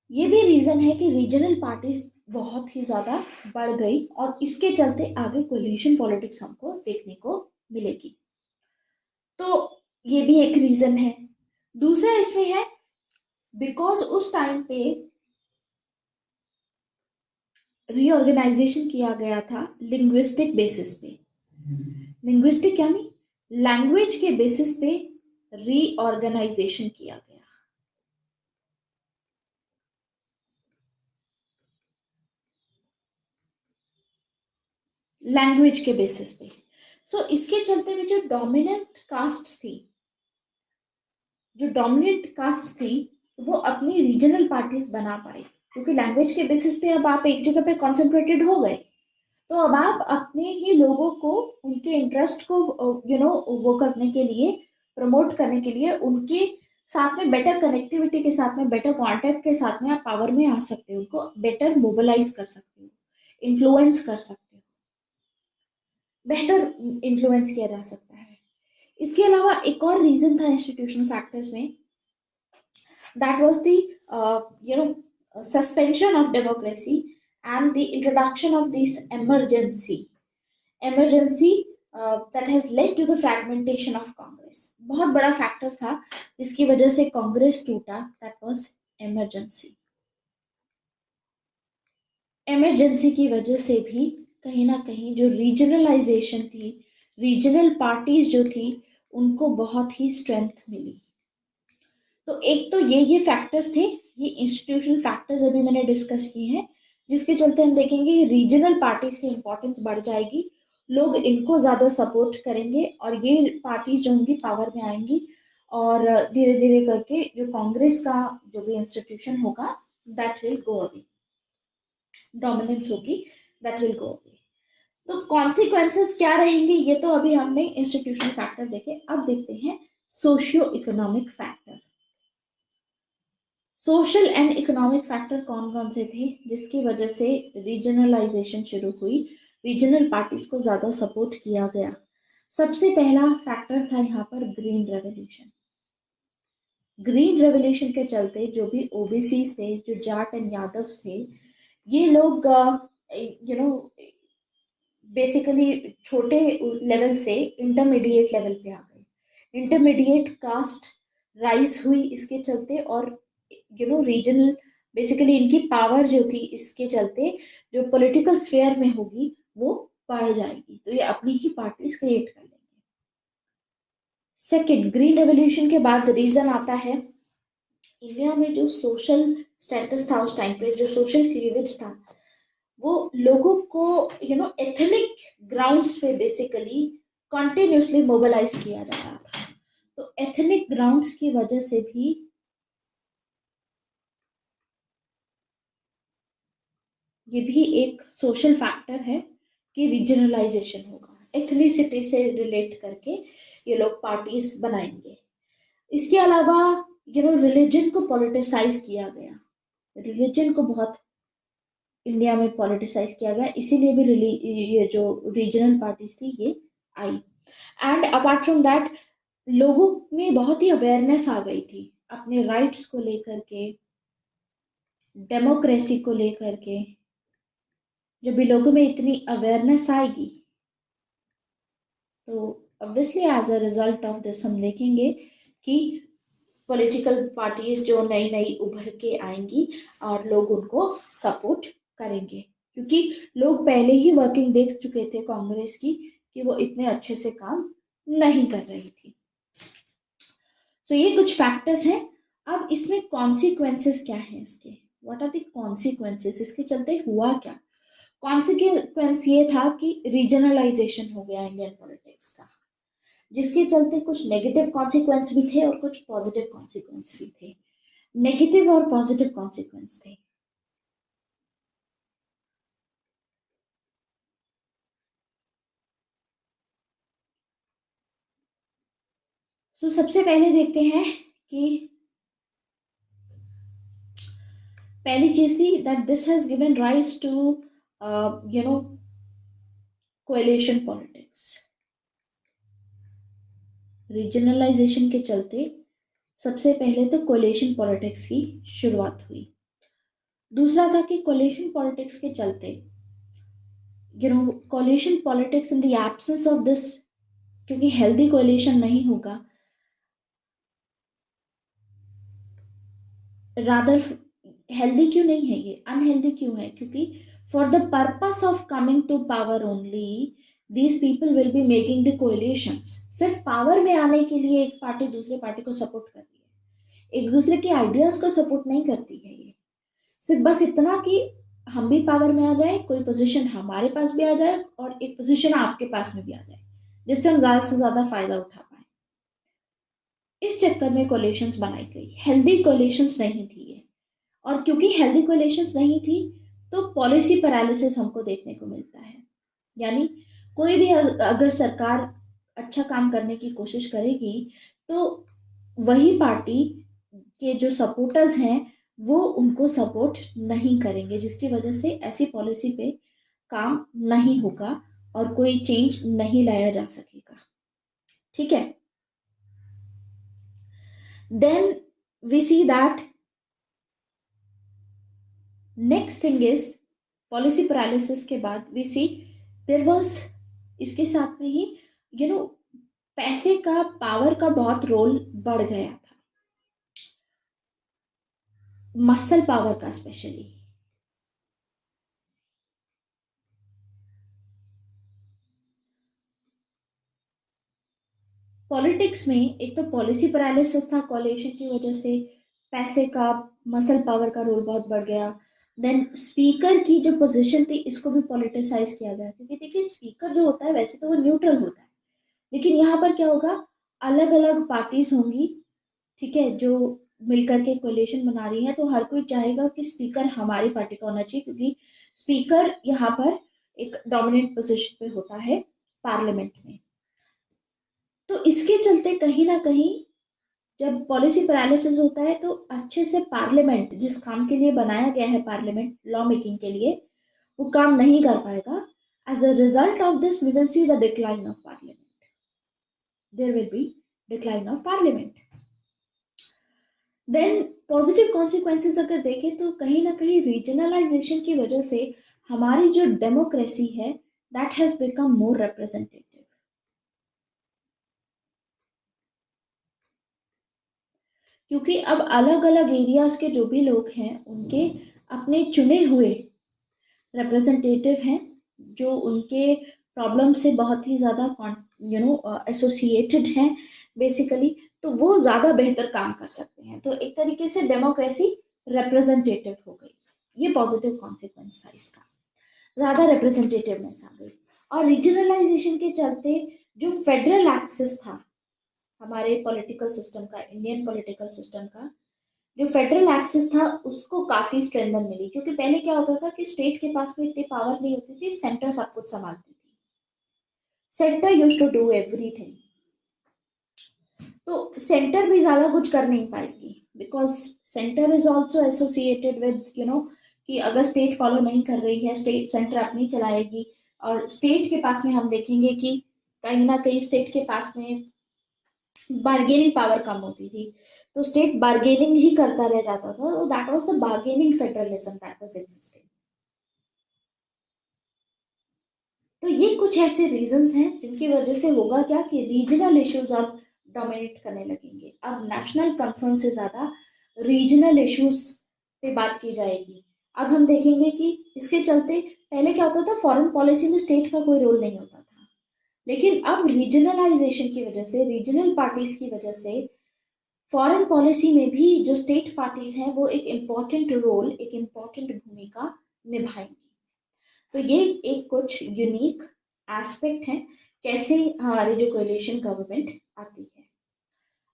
ये भी रीजन है कि रीजनल पार्टीज बहुत ही ज्यादा बढ़ गई, और इसके चलते आगे कोलिशन पॉलिटिक्स हमको देखने को मिलेगी। तो ये भी एक रीजन है। दूसरा इसमें है, बिकॉज उस टाइम पे रीऑर्गेनाइजेशन किया गया था लिंग्विस्टिक बेसिस पे। लिंग्विस्टिक यानी लैंग्वेज के बेसिस पे रीऑर्गेनाइजेशन किया गया, लैंग्वेज के बेसिस पे। सो इसके चलते में जो डोमिनेंट कास्ट थी वो अपनी रीजनल पार्टीज बना पाई, क्योंकि लैंग्वेज के बेसिस पे अब आप एक जगह पे कॉन्सेंट्रेटेड हो गए। तो अब आप अपने ही लोगों को, उनके इंटरेस्ट को वो करने के लिए, प्रमोट करने के लिए, उनके साथ में बेटर कनेक्टिविटी के साथ में, बेटर कांटेक्ट के साथ में आप पावर में आ सकते हो, उनको बेटर मोबिलाइज कर सकते हो, इन्फ्लुएंस कर सकते हो, बेहतर इन्फ्लुएंस किया जा सकता है। इसके अलावा एक और रीजन था इंस्टीट्यूशनल फैक्टर्स में, that was the suspension of democracy and the introduction of this emergency that has led to the fragmentation of Congress। बहुत बड़ा फैक्टर था जिसकी वजह से कांग्रेस टूटा, that was emergency। इमरजेंसी की वजह से भी कहीं ना कहीं जो रीजनलाइजेशन थी, रीजनल पार्टीज जो थी, उनको बहुत ही स्ट्रेंथ मिली। तो एक तो ये फैक्टर्स थे, ये इंस्टीट्यूशनल फैक्टर्स अभी मैंने डिस्कस किए हैं, जिसके चलते हम देखेंगे कि रीजनल पार्टीज की इंपॉर्टेंस बढ़ जाएगी, लोग इनको ज्यादा सपोर्ट करेंगे, और ये पार्टीज जो होंगी पावर में आएंगी, और धीरे धीरे करके जो कांग्रेस का जो भी इंस्टीट्यूशन होगा that will go away, dominance होगी, दैट विल गो अवे। तो कॉन्सिक्वेंसेस क्या रहेंगे, ये तो अभी हमने इंस्टीट्यूशनल फैक्टर देखे। अब देखते हैं socio economic factor. Social and economic factor कौन कौन से थे जिसकी वजह से रीजनलाइजेशन शुरू हुई, रीजनल पार्टीज को ज्यादा सपोर्ट किया गया। सबसे पहला फैक्टर था यहाँ पर ग्रीन रेवोल्यूशन। ग्रीन रेवोल्यूशन के चलते जो भी ओबीसी थे, जो जाट एंड यादव थे, ये लोग यू नो बेसिकली छोटे लेवल से इंटरमीडिएट लेवल पे आ गए, इंटरमीडिएट कास्ट राइज हुई इसके चलते, और रीजनल बेसिकली इनकी पावर जो थी इसके चलते जो पॉलिटिकल स्फेयर में होगी वो बढ़ जाएगी, तो ये अपनी ही पार्टीज क्रिएट कर लेंगे। सेकंड, ग्रीन रेवोल्यूशन के बाद रीजन आता है इंडिया में जो सोशल स्टेटस था, उस टाइम पे जो सोशल क्लीवेज था, वो लोगों को एथनिक ग्राउंड्स पे बेसिकली कंटिन्यूसली मोबिलाइज किया जा रहा था। तो एथनिक ग्राउंड्स की वजह से भी ये भी एक सोशल फैक्टर है कि रीजनलाइजेशन होगा, एथनिसिटी से रिलेट करके ये लोग पार्टीज बनाएंगे। इसके अलावा रिलीजन को पॉलिटिसाइज किया गया, रिलीजन को बहुत इंडिया में पॉलिटिसाइज किया गया, इसीलिए भी ये जो रीजनल पार्टीज थी ये आई। एंड अपार्ट फ्रॉम दैट लोगों में बहुत ही अवेयरनेस आ गई थी अपने राइट्स को लेकर के, डेमोक्रेसी को लेकर के। जब भी लोगों में इतनी अवेयरनेस आएगी तो obviously as a result of this हम देखेंगे कि पॉलिटिकल पार्टीज जो नई नई उभर के आएंगी और लोग उनको सपोर्ट करेंगे, क्योंकि लोग पहले ही वर्किंग देख चुके थे कांग्रेस की कि वो इतने अच्छे से काम नहीं कर रही थी। सो ये कुछ फैक्टर्स हैं। अब इसमें कॉन्सिक्वेंसेस क्या हैं इसके, व्हाट आर द कॉन्सिक्वेंसेस, इसके चलते हुआ क्या। कॉन्सिक्वेंस ये था कि रीजनलाइजेशन हो गया इंडियन पॉलिटिक्स का, जिसके चलते कुछ नेगेटिव कॉन्सिक्वेंस भी थे और कुछ पॉजिटिव कॉन्सिक्वेंस भी थे। नेगेटिव और पॉजिटिव कॉन्सिक्वेंस थे। सो सबसे पहले देखते हैं कि पहली चीज थी that this has given rise to you know coalition politics. Regionalisation के चलते सबसे पहले तो कोएलिशन पॉलिटिक्स की शुरुआत हुई। दूसरा था कि कोएलिशन पॉलिटिक्स के चलते coalition politics in the absence of this, क्योंकि हेल्दी कोएलिशन नहीं होगा, रादर हेल्दी क्यों नहीं है, ये अनहेल्दी क्यों है, क्योंकि for the purpose of coming to power only these people will be making the coalitions. सिर्फ पावर में आने के लिए एक पार्टी दूसरे पार्टी को सपोर्ट कर रही है, एक दूसरे के आइडियाज को सपोर्ट नहीं करती है। ये सिर्फ बस इतना कि हम भी पावर में आ जाए, कोई पोजीशन हमारे पास भी आ जाए और एक पोजीशन आपके पास में भी आ जाए, जिससे हम ज्यादा से ज्यादा फायदा उठा पाए। इस चक्कर में कोलेशंस बनाई गई, हेल्दी कोलेशंस नहीं थी ये। और क्योंकि हेल्दी कोलेशंस नहीं थी तो पॉलिसी पैरालिसिस हमको देखने को मिलता है। यानी कोई भी अगर सरकार अच्छा काम करने की कोशिश करेगी तो वही पार्टी के जो सपोर्टर्स हैं वो उनको सपोर्ट नहीं करेंगे, जिसकी वजह से ऐसी पॉलिसी पे काम नहीं होगा और कोई चेंज नहीं लाया जा सकेगा। ठीक है, then we see that next thing is policy paralysis के बाद वी सी देयर वाज इसके साथ में ही पैसे का, पावर का बहुत रोल बढ़ गया था, मसल पावर का स्पेशली। पॉलिटिक्स में एक तो पॉलिसी पैरालिसिस था कोalition की वजह से, पैसे का, मसल पावर का रोल बहुत बढ़ गया। देन स्पीकर की जो पोजीशन थी इसको भी पॉलिटिसाइज किया गया, क्योंकि देखिए स्पीकर जो होता है वैसे तो वो न्यूट्रल होता है, लेकिन यहाँ पर क्या होगा, अलग अलग पार्टीज होंगी, ठीक है, जो मिलकर के कोलिशन बना रही है, तो हर कोई चाहेगा कि स्पीकर हमारी पार्टी का होना चाहिए, क्योंकि स्पीकर यहाँ पर एक डोमिनेंट पोजीशन पे होता है पार्लियामेंट में। तो इसके चलते कहीं ना कहीं जब पॉलिसी पैरालिसिस होता है तो अच्छे से पार्लियामेंट, जिस काम के लिए बनाया गया है पार्लियामेंट लॉ मेकिंग के लिए, वो काम नहीं कर पाएगा। As a result of this we will see the decline of parliament, there will be decline of parliament. Then positive consequences अगर देखें तो कहीं ना कहीं रीजनलाइजेशन की वजह से हमारी जो डेमोक्रेसी है that has become more representative, क्योंकि अब अलग अलग एरियाज के जो भी लोग हैं उनके अपने चुने हुए रिप्रेजेंटेटिव हैं, जो उनके प्रॉब्लम से बहुत ही ज़्यादा एसोसिएटेड हैं बेसिकली, तो वो ज़्यादा बेहतर काम कर सकते हैं। तो एक तरीके से डेमोक्रेसी रिप्रेजेंटेटिव हो गई, ये पॉजिटिव कॉन्सिक्वेंस था इसका, ज़्यादा रिप्रेजेंटेटिवनेस आ गई। और रीजनलाइजेशन के चलते जो फेडरल एक्सेस था हमारे पॉलिटिकल सिस्टम का, इंडियन पॉलिटिकल सिस्टम का, जो फेडरल एक्सिस था उसको काफी स्ट्रेंथन मिली, क्योंकि पहले क्या होता था कि स्टेट के पास में इतनी पावर नहीं होती थी, सेंटर सब कुछ संभालती थी, centre use to do everything. तो सेंटर भी ज्यादा कुछ कर नहीं पाएगी, because centre is also associated with कि अगर स्टेट फॉलो नहीं कर रही है, स्टेट सेंटर अपनी चलाएगी। और स्टेट के पास में हम देखेंगे कि कहीं ना कहीं स्टेट के पास में बार्गेनिंग पावर कम होती थी, तो स्टेट बार्गेनिंग ही करता रह जाता था। तो that was the bargaining federalism that was existing. तो ये कुछ ऐसे रीजंस हैं जिनकी वजह से होगा क्या कि रीजनल इश्यूज अब डोमिनेट करने लगेंगे। अब नेशनल कंसर्न से ज्यादा रीजनल इश्यूज पे बात की जाएगी। अब हम देखेंगे कि इसके चलते पहले क्या होता था, फॉरेन पॉलिसी में स्टेट का कोई रोल नहीं होता था, लेकिन अब रीजनलाइजेशन की वजह से, रीजनल पार्टीज की वजह से फॉरेन पॉलिसी में भी जो स्टेट पार्टीज हैं वो एक इम्पॉर्टेंट रोल, एक इम्पॉर्टेंट भूमिका निभाएंगी। तो ये एक कुछ यूनिक एस्पेक्ट है कैसे हमारी जो कोलिशन गवर्नमेंट आती है।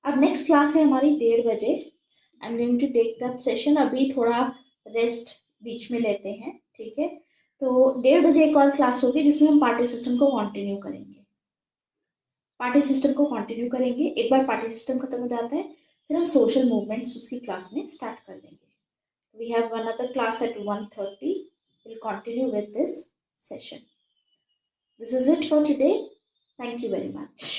अब नेक्स्ट क्लास है हमारी 1:30 बजे। I am going to take that session. अभी थोड़ा रेस्ट बीच में लेते हैं, ठीक है। तो 1:30 बजे एक और क्लास होगी जिसमें हम पार्टी सिस्टम को कंटिन्यू करेंगे। पार्टी सिस्टम को कंटिन्यू करेंगे, एक बार पार्टी सिस्टम खत्म हो जाता है फिर हम सोशल मूवमेंट्स उसी क्लास में स्टार्ट कर देंगे। We have another class at 1:30. We'll continue with this session. This is it for today. Thank you very much.